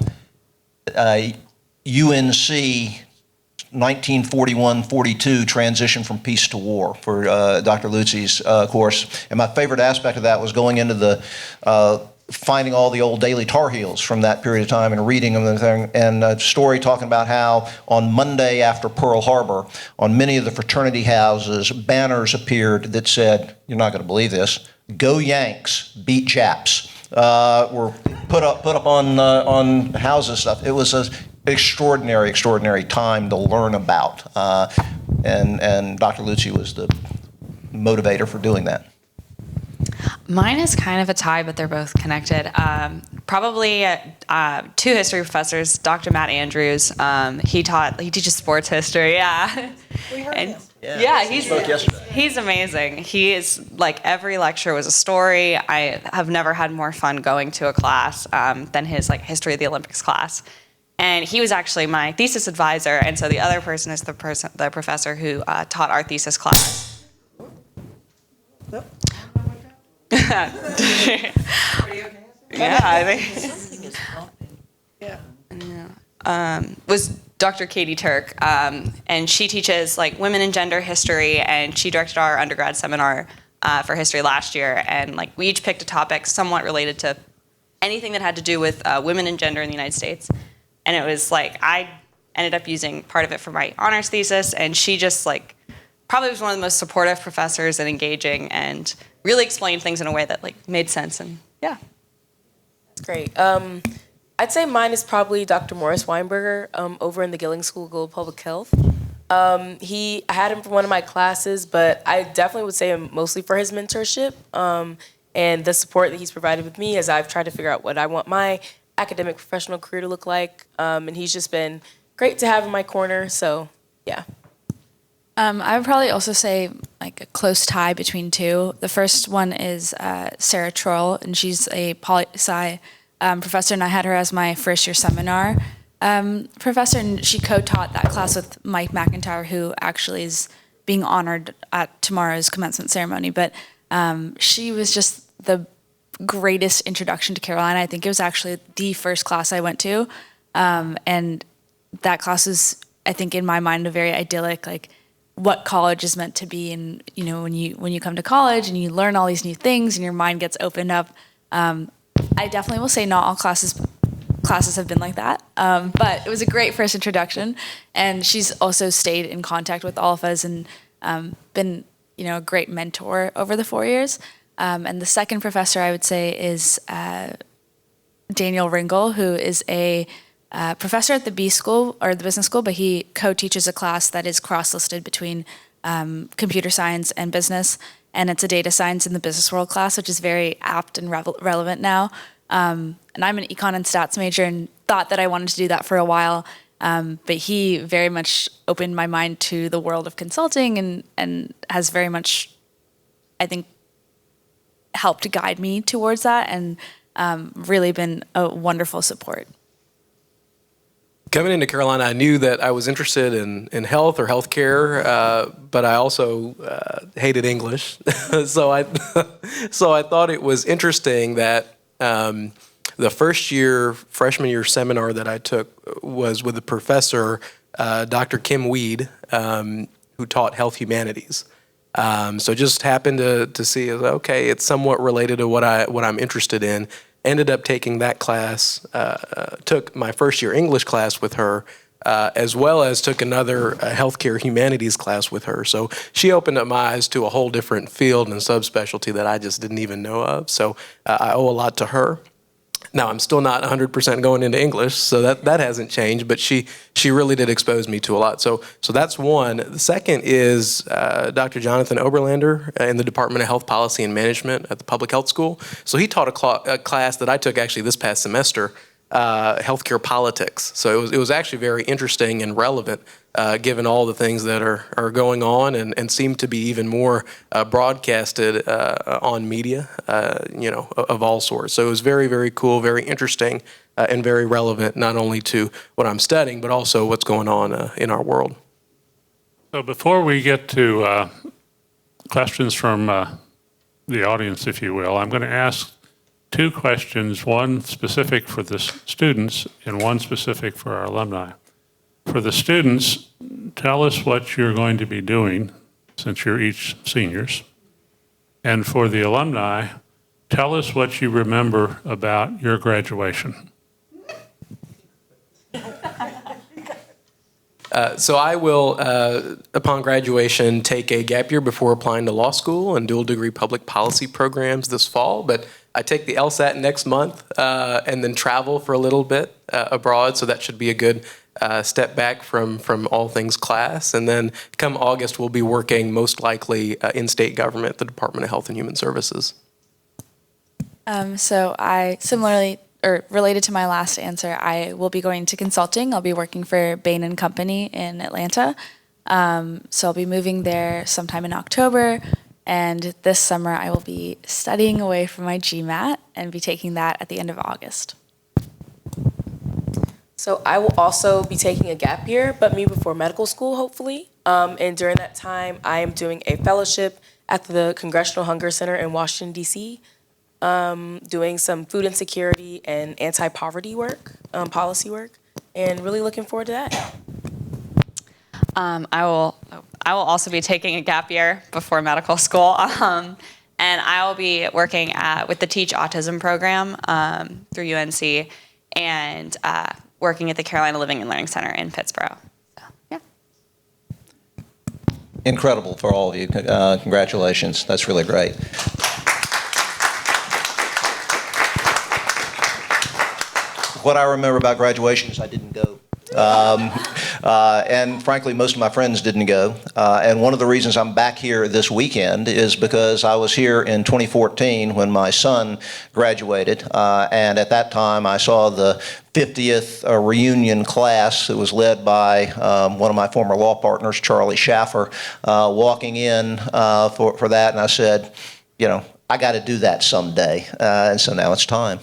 1941-42 transition from peace to war for Dr. Lutzy's course. And my favorite aspect of that was going into the finding all the old Daily Tar Heels from that period of time and reading them and a story talking about how on Monday after Pearl Harbor, on many of the fraternity houses, banners appeared that said, you're not going to believe this, "Go Yanks, beat Japs." Were put up on houses stuff. It was an extraordinary time to learn about, and Dr. Lutzy was the motivator for doing that. Mine is kind of a tie, but they're both connected. Probably two history professors. Dr. Matt Andrews. He teaches sports history. Yeah. We heard him. Yeah, spoke yesterday. He's amazing. He is like every lecture was a story. I have never had more fun going to a class than his like history of the Olympics class. And he was actually my thesis advisor, and so the other person is the professor who taught our thesis class. Yeah, I think. Was Dr. Katie Turk, and she teaches like women and gender history, and she directed our undergrad seminar for history last year, and like we each picked a topic somewhat related to anything that had to do with women and gender in the United States, and it was like I ended up using part of it for my honors thesis, and she just like probably was one of the most supportive professors and engaging and really explained things in a way that like made sense, and yeah. That's great. I'd say mine is probably Dr. Morris Weinberger over in the Gilling School of Global Public Health. I had him for one of my classes, but I definitely would say him mostly for his mentorship and the support that he's provided with me as I've tried to figure out what I want my academic professional career to look like. And he's just been great to have in my corner. So, yeah. I would probably also say like a close tie between two. The first one is Sarah Troll, and she's a poli-sci professor, and I had her as my first year seminar professor, and she co-taught that class with Mike McIntyre, who actually is being honored at tomorrow's commencement ceremony. But she was just the greatest introduction to Carolina. I think it was actually the first class I went to, and that class is, I think, in my mind, a very idyllic, like, what college is meant to be. And when you come to college and you learn all these new things and your mind gets opened up. I definitely will say not all classes have been like that, but it was a great first introduction. And she's also stayed in contact with all of us and been a great mentor over the 4 years. And the second professor I would say is Daniel Ringel, who is a professor at the B School or the Business School, but he co-teaches a class that is cross-listed between computer science and business, and it's a data science in the business world class, which is very apt and relevant now. And I'm an econ and stats major and thought that I wanted to do that for a while, but he very much opened my mind to the world of consulting and has very much, I think, helped guide me towards that, and really been a wonderful support. Coming into Carolina, I knew that I was interested in health or healthcare, but I also hated English. so I thought it was interesting that the freshman year seminar that I took was with a professor, Dr. Kim Weed, who taught health humanities. So just happened to see, okay, it's somewhat related to what I'm interested in. Ended up taking that class, took my first year English class with her, as well as took another healthcare humanities class with her. So she opened up my eyes to a whole different field and subspecialty that I just didn't even know of. So I owe a lot to her. Now, I'm still not 100% going into English, so that hasn't changed, but she really did expose me to a lot. So that's one. The second is Dr. Jonathan Oberlander in the Department of Health Policy and Management at the Public Health School. So he taught a class that I took actually this past semester, healthcare politics. So it was actually very interesting and relevant given all the things that are going on and seem to be even more broadcasted on media, of all sorts. So it was very, very cool, very interesting, and very relevant, not only to what I'm studying, but also what's going on in our world. So before we get to questions from the audience, if you will, I'm going to ask two questions, one specific for the students and one specific for our alumni. For the students, tell us what you're going to be doing since you're each seniors. And for the alumni, tell us what you remember about your graduation. So I will, upon graduation, take a gap year before applying to law school and dual degree public policy programs this fall. But I take the LSAT next month and then travel for a little bit abroad. So that should be a good step back from all things class. And then come August, we'll be working most likely in state government, the Department of Health and Human Services. So I similarly, or related to my last answer, I will be going to consulting. I'll be working for Bain & Company in Atlanta. So I'll be moving there sometime in October. And this summer I will be studying away from my GMAT and be taking that at the end of August. So I will also be taking a gap year, but me before medical school, hopefully. And during that time, I am doing a fellowship at the Congressional Hunger Center in Washington, D.C., doing some food insecurity and anti-poverty work, policy work, and really looking forward to that. I will also be taking a gap year before medical school, and I will be working with the Teach Autism program through UNC, and working at the Carolina Living and Learning Center in Pittsburgh. So, yeah. Incredible for all of you. Congratulations. That's really great. What I remember about graduation is I didn't go. And frankly, most of my friends didn't go. And one of the reasons I'm back here this weekend is because I was here in 2014 when my son graduated. And at that time, I saw the 50th reunion class. It was led by one of my former law partners, Charlie Schaffer, walking in for that. And I said, I got to do that someday. And so now it's time.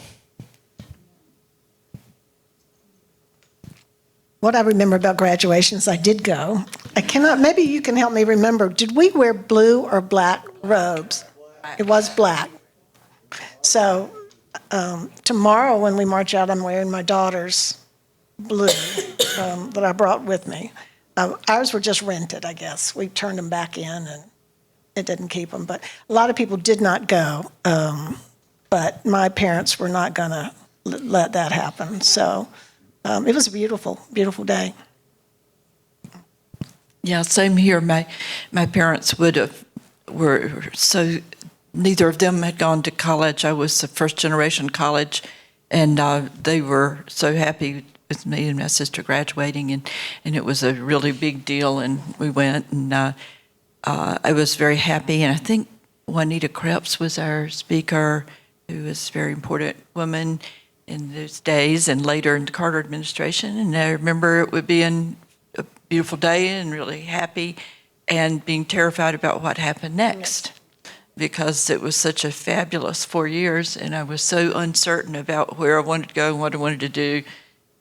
what I remember about graduations, I did go. I cannot, maybe you can help me remember, did we wear blue or black robes? It was black. So tomorrow when we march out, I'm wearing my daughter's blue that I brought with me. Ours were just rented, I guess. We turned them back in and it didn't keep them. But a lot of people did not go. But my parents were not going to let that happen. So it was a beautiful, beautiful day. Yeah, same here. My parents were so, neither of them had gone to college. I was a first generation college, and they were so happy with me and my sister graduating, and it was a really big deal, and we went, and I was very happy, and I think Juanita Krebs was our speaker, who was a very important woman in those days and later in the Carter administration, and I remember it would be a beautiful day and really happy and being terrified about what happened next because it was such a fabulous 4 years and I was so uncertain about where I wanted to go and what I wanted to do.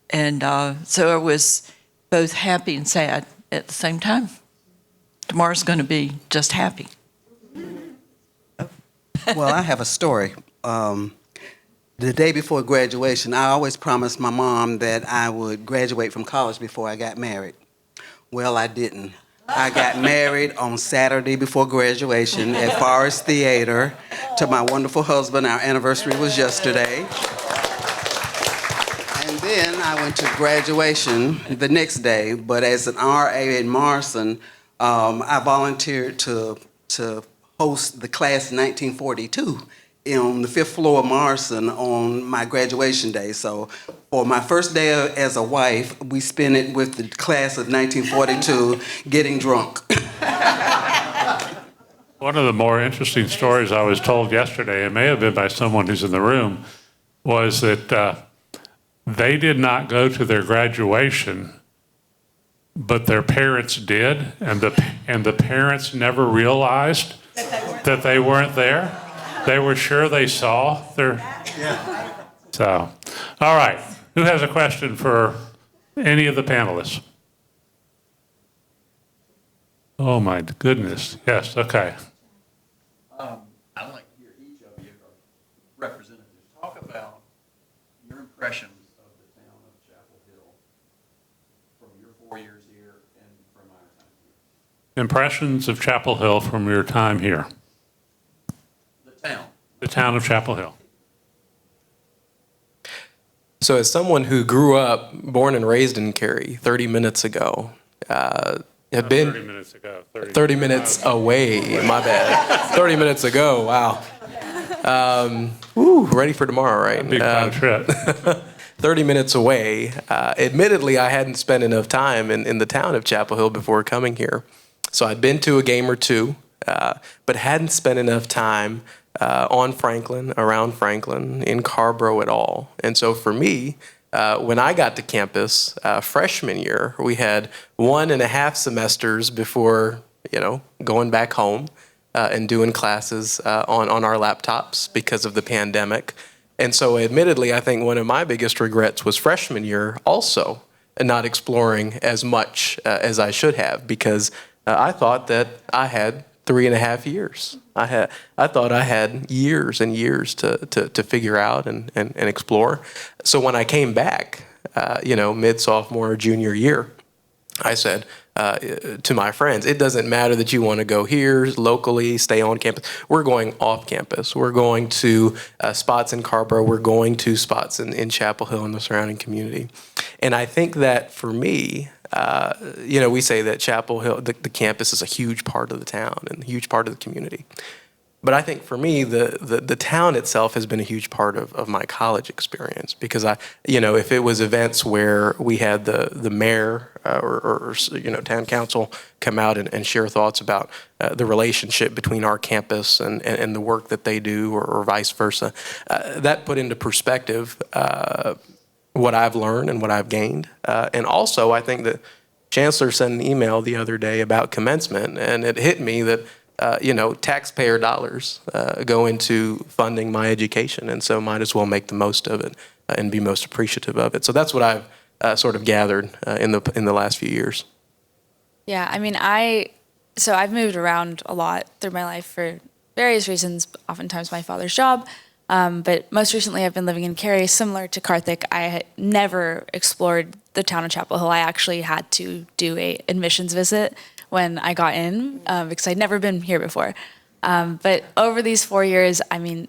And so I was both happy and sad at the same time. Tomorrow's going to be just happy. Well, I have a story. The day before graduation, I always promised my mom that I would graduate from college before I got married. Well, I didn't. I got married on Saturday before graduation at Forest Theater to my wonderful husband. Our anniversary was yesterday. And then I went to graduation the next day, but as an RA in Morrison, I volunteered to host the class 1942 on the 5th floor of Morrison on my graduation day. So for my first day as a wife, we spent it with the class of 1942 getting drunk. One of the more interesting stories I was told yesterday, it may have been by someone who's in the room, was that they did not go to their graduation, but their parents did, and the parents never realized that they weren't there. They were sure they saw their... Yeah. So, all right. Who has a question for any of the panelists? Oh, my goodness. Yes, okay. I'd like to hear each of you, or representatives, talk about your impressions of the town of Chapel Hill from your 4 years here and from our time here. Impressions of Chapel Hill from your time here. The town of Chapel Hill. So as someone who grew up, born and raised in Cary 30 minutes ago, have been 30 minutes ago. 30 minutes away, my bad. 30 minutes ago, wow. Ready for tomorrow, right? Big time trip. 30 minutes away. Admittedly, I hadn't spent enough time in the town of Chapel Hill before coming here. So I'd been to a game or two, but hadn't spent enough time on Franklin, around Franklin, in Carborough at all. And so for me, when I got to campus freshman year, we had 1.5 semesters before, going back home and doing classes on our laptops because of the pandemic. And so admittedly, I think one of my biggest regrets was freshman year also not exploring as much as I should have, because I thought that I had 3.5 years. I thought I had years and years to figure out and explore. So when I came back, mid-sophomore or junior year, I said to my friends, it doesn't matter that you want to go here locally, stay on campus. We're going off campus. We're going to spots in Carborough. We're going to spots in Chapel Hill and the surrounding community. And I think that for me, we say that Chapel Hill, the campus is a huge part of the town and a huge part of the community. But I think for me, the town itself has been a huge part of my college experience, because if it was events where we had the mayor or town council come out and share thoughts about the relationship between our campus and the work that they do, or vice versa, that put into perspective what I've learned and what I've gained. And also, I think that Chancellor sent an email the other day about commencement, and it hit me that taxpayer dollars go into funding my education, and so might as well make the most of it and be most appreciative of it. So that's what I've sort of gathered in the last few years. Yeah, I mean, so I've moved around a lot through my life for various reasons, oftentimes my father's job. But most recently, I've been living in Cary. Similar to Kartik, I had never explored the town of Chapel Hill. I actually had to do a admissions visit when I got in because I'd never been here before. But over these 4 years, I mean,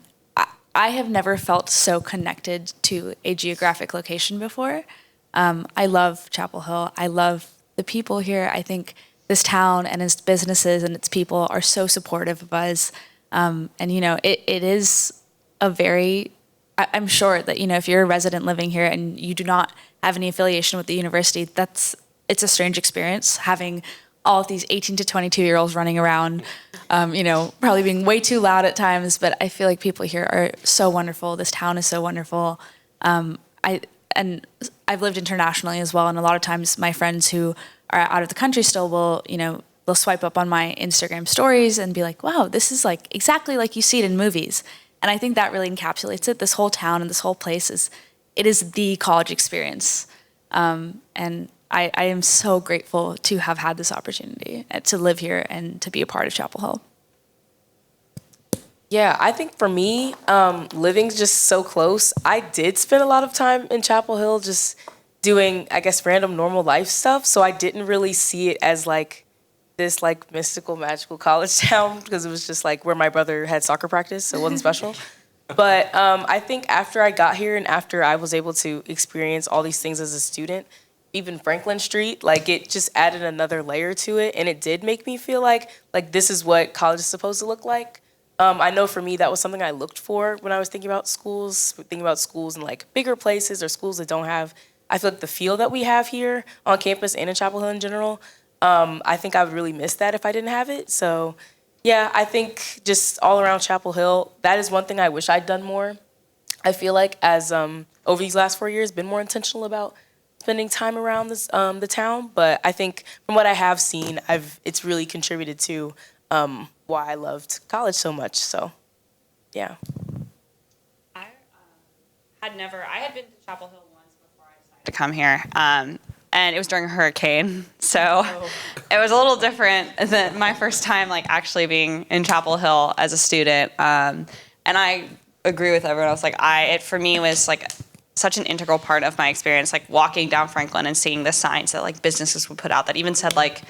I have never felt so connected to a geographic location before. I love Chapel Hill. I love the people here. I think this town and its businesses and its people are so supportive of us. And, you know, it is a very, I'm sure that, you know, if you're a resident living here and you do not have any affiliation with the university, it's a strange experience having all of these 18 to 22-year-olds running around, you know, probably being way too loud at times, but I feel like people here are so wonderful. This town is so wonderful. I've lived internationally as well, and a lot of times my friends who are out of the country still will, you know, they'll swipe up on my Instagram stories and be like, wow, this is like exactly like you see it in movies. And I think that really encapsulates it. This whole town and this whole place is the college experience. And I am so grateful to have had this opportunity to live here and to be a part of Chapel Hill. Yeah, I think for me, living's just so close. I did spend a lot of time in Chapel Hill just doing, I guess, random normal life stuff. So I didn't really see it as like this like mystical, magical college town because it was just like where my brother had soccer practice, so it wasn't special. But I think after I got here and after I was able to experience all these things as a student, even Franklin Street, like it just added another layer to it. And it did make me feel like this is what college is supposed to look like. I know for me, that was something I looked for when I was thinking about schools in like bigger places or schools that don't have, I feel like the feel that we have here on campus and in Chapel Hill in general. I think I would really miss that if I didn't have it. So yeah, I think just all around Chapel Hill, that is one thing I wish I'd done more. I feel like as over these last 4 years, been more intentional about spending time around this, the town. But I think from what I have seen, it's really contributed to why I loved college so much. So yeah. I had been to Chapel Hill once before I decided to come here. And it was during a hurricane. So it was a little different than my first time like actually being in Chapel Hill as a student. And I agree with everyone else. Like it for me was like such an integral part of my experience, like walking down Franklin and seeing the signs that like businesses would put out that even said like,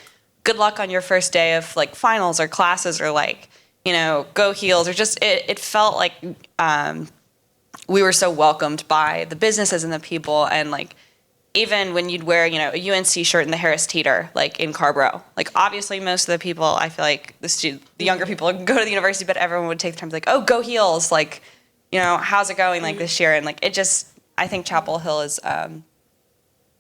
good luck on your first day of like finals or classes or like, you know, go Heels or just, it felt like we were so welcomed by the businesses and the people. And like, even when you'd wear, you know, a UNC shirt in the Harris Teeter, like in Carborough, like obviously most of the people, I feel like the younger people go to the university, but everyone would take the time to be like, oh, go Heels. Like, you know, how's it going like this year? And like, it just, I think Chapel Hill is,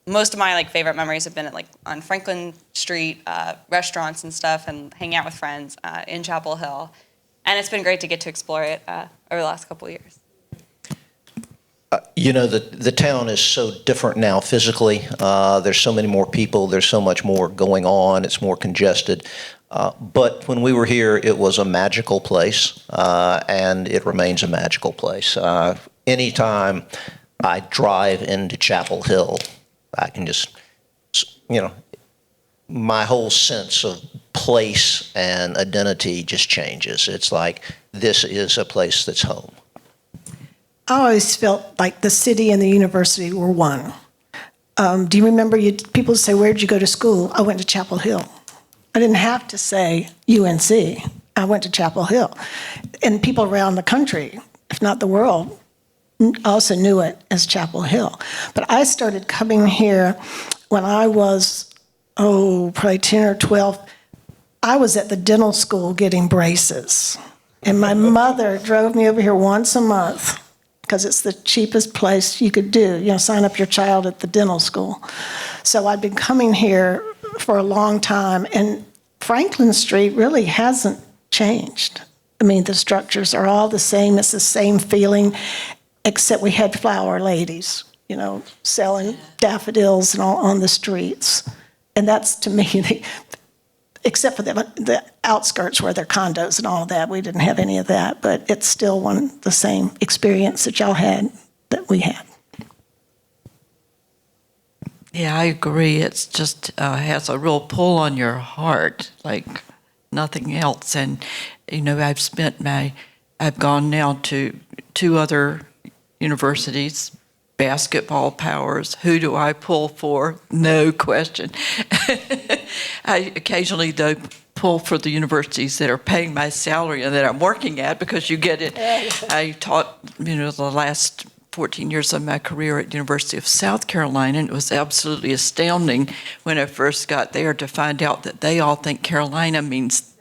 most of my like favorite memories have been at like on Franklin Street, restaurants and stuff, and hanging out with friends in Chapel Hill, and it's been great to get to explore it over the last couple of years. You know, the town is so different now physically. There's so many more people. There's so much more going on. It's more congested. But when we were here, it was a magical place, and it remains a magical place. Anytime I drive into Chapel Hill, I can just, you know, my whole sense of place and identity just changes. It's like, this is a place that's home. I always felt like the city and the university were one. Do you remember, people say, where did you go to school? I went to Chapel Hill. I didn't have to say UNC. I went to Chapel Hill. And people around the country, if not the world, also knew it as Chapel Hill. But I started coming here when I was, probably 10 or 12. I was at the dental school getting braces. And my mother drove me over here once a month because it's the cheapest place you could do, you know, sign up your child at the dental school. So I'd been coming here for a long time, and Franklin Street really hasn't changed. I mean, the structures are all the same. It's the same feeling, except we had flower ladies, you know, selling daffodils and all on the streets. And that's, to me, except for the outskirts where they're condos and all that, we didn't have any of that. But it's still the same experience that y'all had, that we had. Yeah, I agree. It's just has a real pull on your heart, like nothing else. And I've gone now to 2 other universities, basketball powers. Who do I pull for? No question. I occasionally, though, pull for the universities that are paying my salary and that I'm working at, because you get it. I taught, the last 14 years of my career at University of South Carolina, and it was absolutely astounding when I first got there to find out that they all think Carolina means,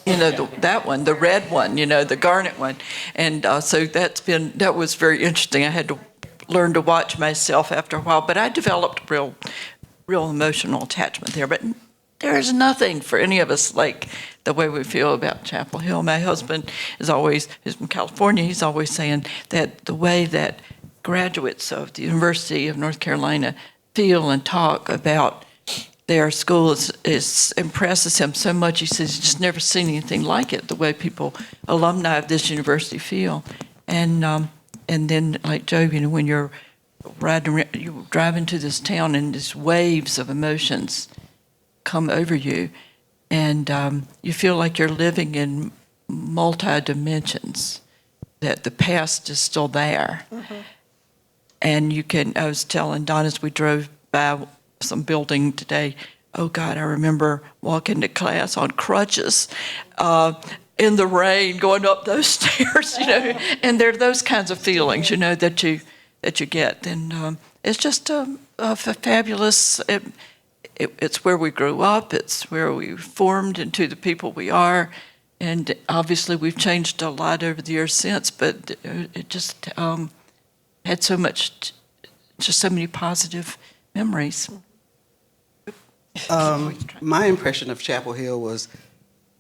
that one, the red one, the garnet one. And so that was very interesting. I had to learn to watch myself after a while, but I developed real emotional attachment there. But there's nothing for any of us like the way we feel about Chapel Hill. My husband is from California. He's always saying that the way that graduates of the University of North Carolina feel and talk about their school impresses him so much. He says he's just never seen anything like it, the way alumni of this university feel. And then, like Joe, when you're you drive into this town and these waves of emotions come over you, and you feel like you're living in multi-dimensions, that the past is still there. Mm-hmm. And I was telling Don as we drove by some building today, oh God, I remember walking to class on crutches in the rain, going up those stairs, and there are those kinds of feelings, that you get. And it's just a fabulous, it's where we grew up, it's where we formed into the people we are, and obviously we've changed a lot over the years since, but it just had so many positive memories. My impression of Chapel Hill was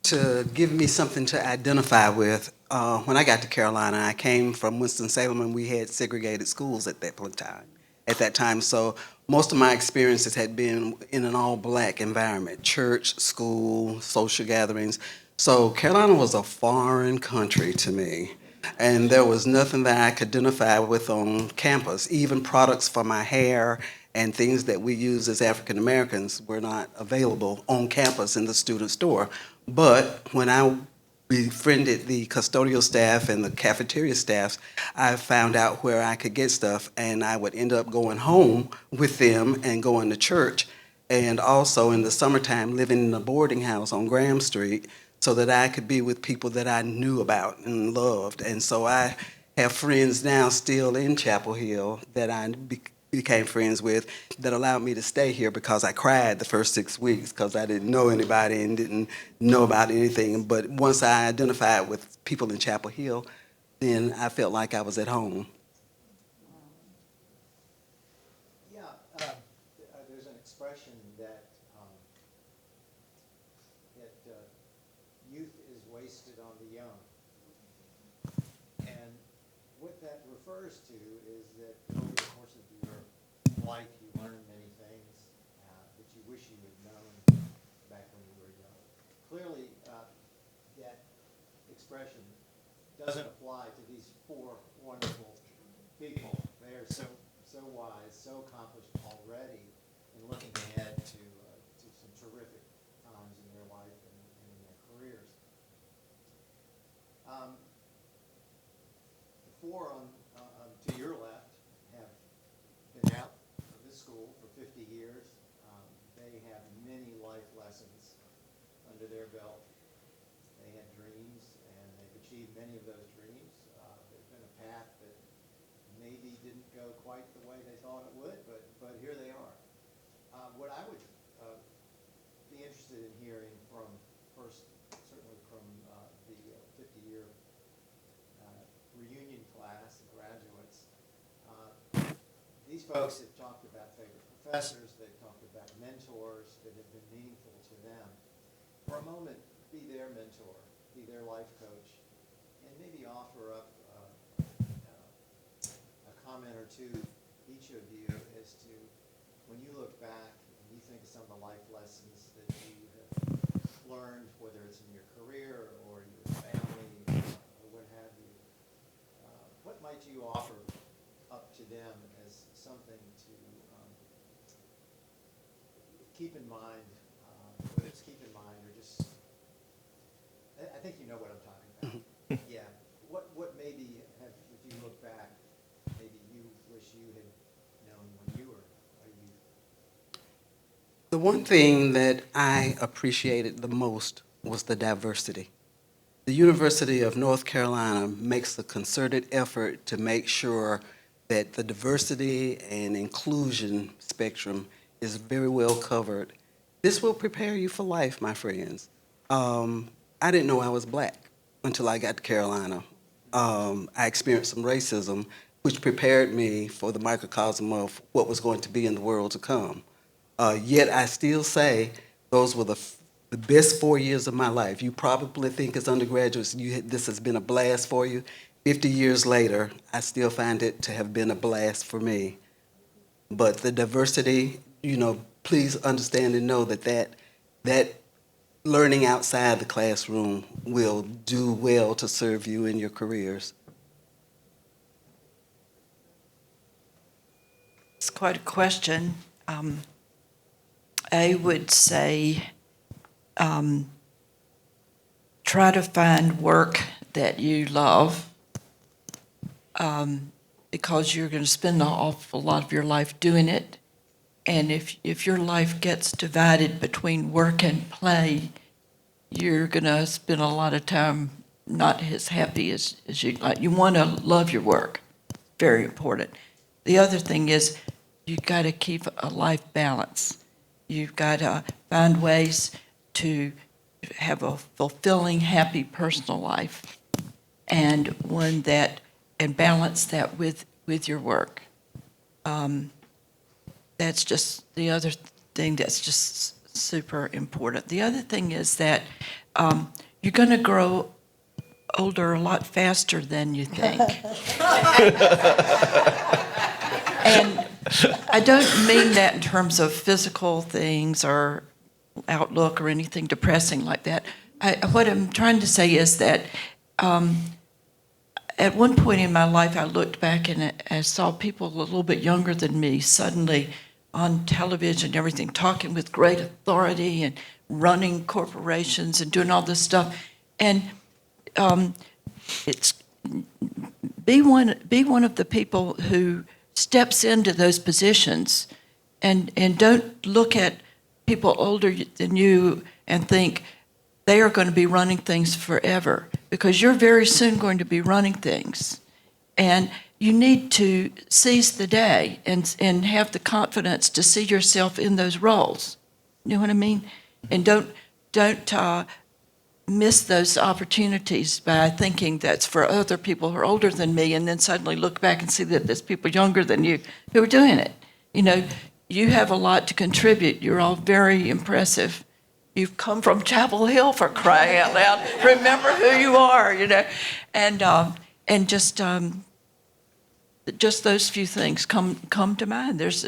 to give me something to identify with. When I got to Carolina, I came from Winston-Salem, and we had segregated schools at that time. So most of my experiences had been in an all-black environment: church, school, social gatherings. So Carolina was a foreign country to me, and there was nothing that I could identify with on campus. Even products for my hair and things that we use as African Americans were not available on campus in the student store. But when I befriended the custodial staff and the cafeteria staffs, I found out where I could get stuff, and I would end up going home with them and going to church, and also in the summertime living in a boarding house on Graham Street so that I could be with people that I knew about and loved. And so I have friends now still in Chapel Hill that I became friends with, that allowed me to stay here, because I cried the first 6 weeks because I didn't know anybody and didn't know about anything. But once I identified with people in Chapel Hill, then I felt like I was at home. Yeah, there's an expression that youth is wasted on the young. And what that refers to is that over the course of your life, you learn many things that you wish you had known back when you were young. Clearly, that expression doesn't apply to these 4 wonderful people. They are so wise, so accomplished already, and looking ahead to some terrific times in their life and in their careers. The 4 to your left have been out of this school for 50 years. They have many life lessons under their belt. They had dreams, and they've achieved many of those dreams. There's been a path that maybe didn't go quite the way they thought it would, but here they are. What I would be interested in hearing certainly from the 50-year reunion class, the graduates, these folks have talked about favorite professors, they've talked about mentors that have been meaningful to them. For a moment, be their mentor, be their life coach, and maybe offer up a comment or two, each of you, as to when you look back and you think of some of the life lessons that you have learned, whether it's in your career or your family or what have you, what might you offer up to them as something to keep in mind, whether it's keep in mind or just, I think you know what I'm talking about. Yeah. What maybe, if you look back, maybe you wish you had known when you were a youth? The one thing that I appreciated the most was the diversity. The University of North Carolina makes a concerted effort to make sure that the diversity and inclusion spectrum is very well covered. This will prepare you for life, my friends. I didn't know I was black until I got to Carolina. I experienced some racism, which prepared me for the microcosm of what was going to be in the world to come. Yet I still say those were the best 4 years of my life. You probably think as undergraduates, this has been a blast for you. 50 years later, I still find it to have been a blast for me. But the diversity, please understand and know that learning outside the classroom will do well to serve you in your careers. It's quite a question. I would say try to find work that you love, because you're going to spend an awful lot of your life doing it. And if your life gets divided between work and play, you're going to spend a lot of time not as happy as you'd like. You want to love your work. Very important. The other thing is you've got to keep a life balance. You've got to find ways to have a fulfilling, happy personal life, and one that, and balance that with your work. That's just the other thing that's just super important. The other thing is that you're going to grow older a lot faster than you think. And I don't mean that in terms of physical things or outlook or anything depressing like that. What I'm trying to say is that at one point in my life, I looked back and I saw people a little bit younger than me suddenly on television and everything, talking with great authority and running corporations and doing all this stuff. And it's be one of the people who steps into those positions, and don't look at people older than you and think they are going to be running things forever, because you're very soon going to be running things. And you need to seize the day and have the confidence to see yourself in those roles. You know what I mean? And don't miss those opportunities by thinking that's for other people who are older than me, and then suddenly look back and see that there's people younger than you who are doing it. You have a lot to contribute. You're all very impressive. You've come from Chapel Hill, for crying out loud. Remember who you are, and just those few things come to mind. There's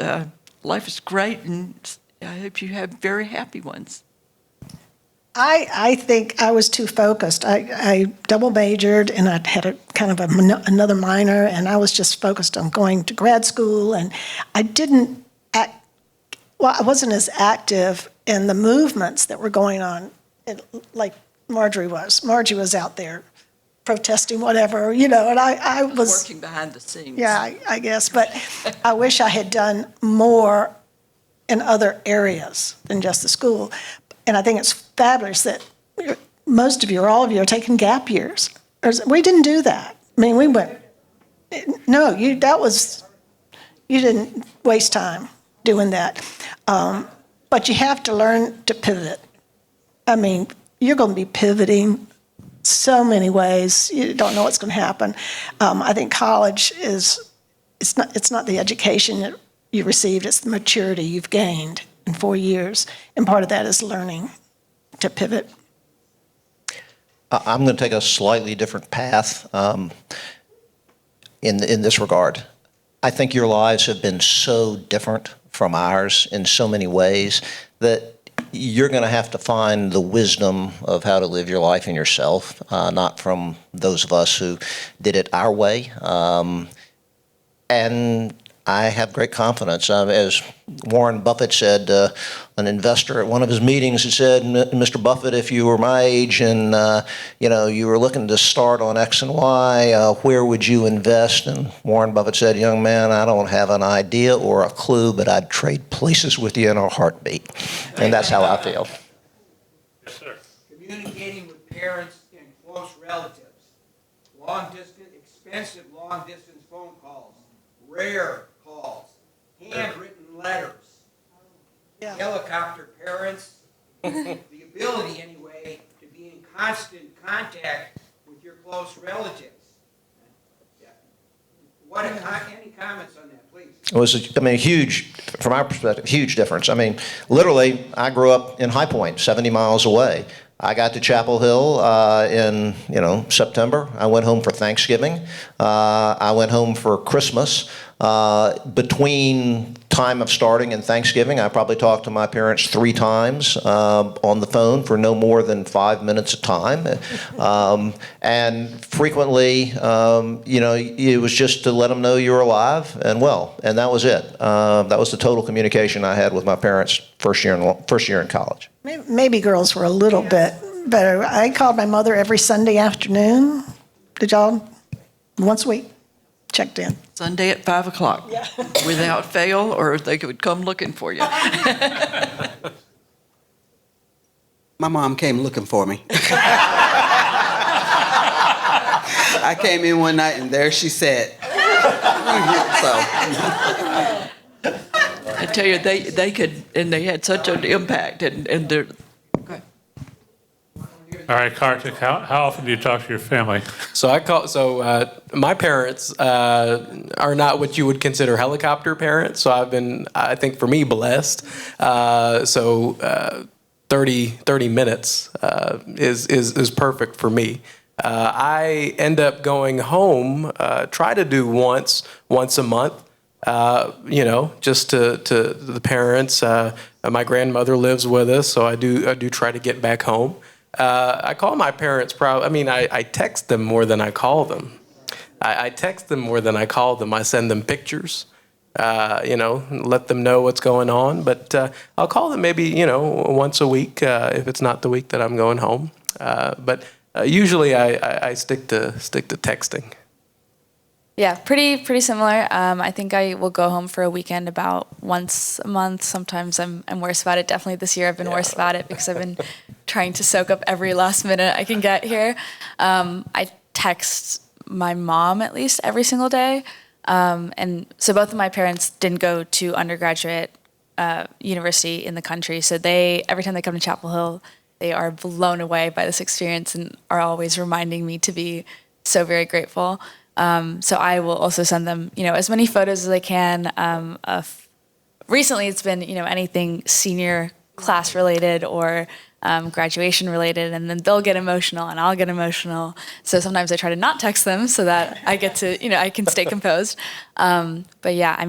life is great, and I hope you have very happy ones. I think I was too focused. I double majored, and I had a kind of another minor, and I was just focused on going to grad school, and I didn't I wasn't as active in the movements that were going on, like Marjorie was. Marjorie was out there protesting whatever, and I was working behind the scenes. Yeah, I guess, but I wish I had done more in other areas than just the school. And I think it's fabulous that most of you, or all of you, are taking gap years. We didn't do that. I mean, we went, no, you didn't waste time doing that. But you have to learn to pivot. I mean, you're going to be pivoting so many ways. You don't know what's going to happen. I think college it's not the education that you received, it's the maturity you've gained in 4 years. And part of that is learning to pivot. I'm going to take a slightly different path in this regard. I think your lives have been so different from ours in so many ways that you're going to have to find the wisdom of how to live your life in yourself, not from those of us who did it our way. And I have great confidence. As Warren Buffett said, an investor at one of his meetings had said, "Mr. Buffett, if you were my age and you were looking to start on X and Y, where would you invest?" And Warren Buffett said, "Young man, I don't have an idea or a clue, but I'd trade places with you in a heartbeat." And that's how I feel. Yes, sir. Communicating with parents and close relatives, expensive long-distance phone calls, rare calls, handwritten letters, helicopter parents, the ability anyway to be in constant contact with your close relatives. Any comments on that, please? It was, huge, from our perspective, huge difference. Literally, I grew up in High Point, 70 miles away. I got to Chapel Hill in September. I went home for Thanksgiving. I went home for Christmas. Between time of starting and Thanksgiving, I probably talked to my parents 3 times on the phone for no more than 5 minutes a time. And frequently, it was just to let them know you were alive and well, and that was it. That was the total communication I had with my parents first year in college. Maybe girls were a little bit better. I called my mother every Sunday afternoon. Did y'all? Once a week. Checked in. Sunday at 5 o'clock. Yeah. Without fail, or they would come looking for you. My mom came looking for me. I came in one night and there she sat. I tell you, they could, and they had such an impact, and they're. Okay. All right, Kartik, how often do you talk to your family? My parents are not what you would consider helicopter parents. So I've been, I think for me, blessed. 30 minutes is perfect for me. I end up going home, try to do once a month, just to the parents. My grandmother lives with us, so I do try to get back home. I call my parents I text them more than I call them. I text them more than I call them. I send them pictures, let them know what's going on. But I'll call them maybe, once a week if it's not the week that I'm going home. But usually I stick to texting. Yeah, pretty similar. I think I will go home for a weekend about once a month. Sometimes I'm worse about it. Definitely this year I've been worse about it because I've been trying to soak up every last minute I can get here. I text my mom at least every single day. And so both of my parents didn't go to undergraduate university in the country. So every time they come to Chapel Hill, they are blown away by this experience and are always reminding me to be so very grateful. So I will also send them, as many photos as I can. Recently, it's been, anything senior class related or graduation related, and then they'll get emotional and I'll get emotional. So sometimes I try to not text them so that I get to, I can stay composed. But yeah, I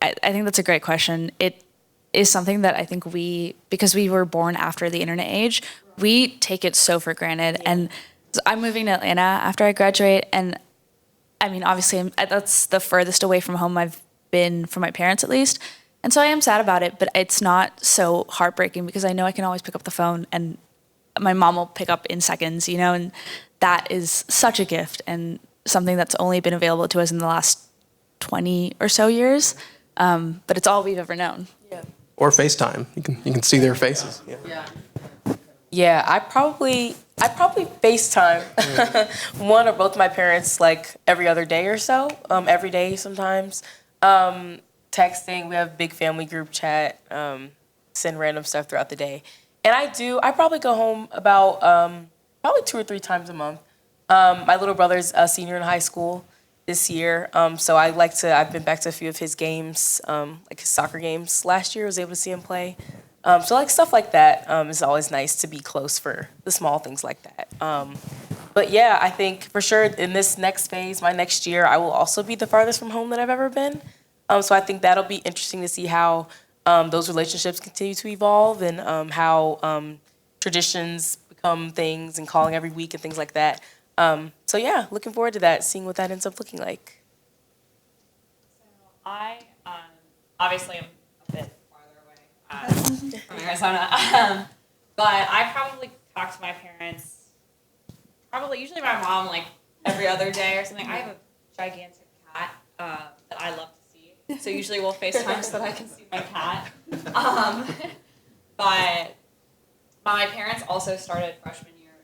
think that's a great question. It is something that I think because we were born after the internet age, we take it so for granted. And so I'm moving to Atlanta after I graduate, and obviously, that's the furthest away from home I've been from my parents, at least. And so I am sad about it, but it's not so heartbreaking because I know I can always pick up the phone and my mom will pick up in seconds, and that is such a gift and something that's only been available to us in the last 20 or so years. But it's all we've ever known. Yeah. Or FaceTime. You can see their faces. Yeah, I probably FaceTime one or both my parents like every other day or so, every day sometimes. Texting, we have a big family group chat, send random stuff throughout the day. And I probably go home about probably 2 or 3 times a month. My little brother's a senior in high school this year, so I've been back to a few of his games, like his soccer games last year. I was able to see him play. So like stuff like that is always nice to be close for the small things like that. But yeah, I think for sure in this next phase, my next year, I will also be the farthest from home that I've ever been. So I think that'll be interesting to see how those relationships continue to evolve and how traditions become things and calling every week and things like that. So yeah, looking forward to that, seeing what that ends up looking like. Obviously am a bit farther away from Arizona, but I probably talk to my parents, usually my mom, like every other day or something. I have a gigantic cat that I love to see, so usually we'll FaceTime so that I can see my cat. But my parents also started freshman year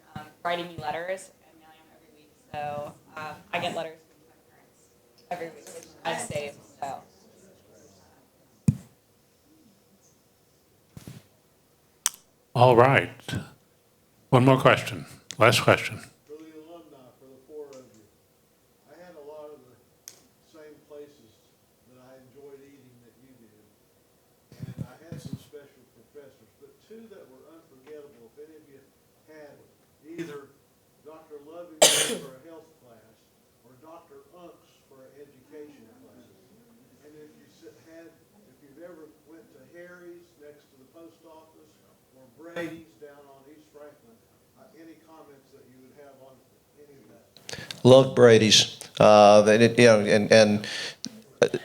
writing me letters and mailing them every week, so I get letters from my parents every week, which I've saved. So. All right. One more question. Last question. For the alumni, for the four of you, I had a lot of the same places that I enjoyed eating that you did. And I had some special professors, but two that were unforgettable, if any of you had either Dr. Loving for a health class or Dr. Unks for an education class. And if you've ever went to Harry's next to the post office or Brady's down on East Franklin, any comments that you would have on any of that? Loved Brady's. And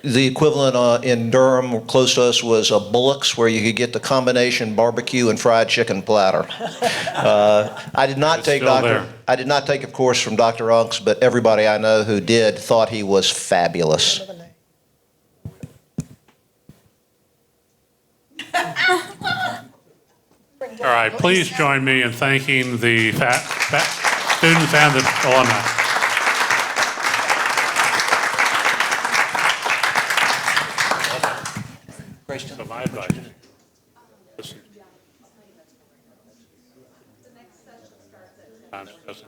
the equivalent in Durham, close to us, was a Bullock's, where you could get the combination barbecue and fried chicken platter. I did not take a course from Dr. Unks, but everybody I know who did thought he was fabulous. All right, please join me in thanking the students and the alumni. Question. So my advice, listen. Time doesn't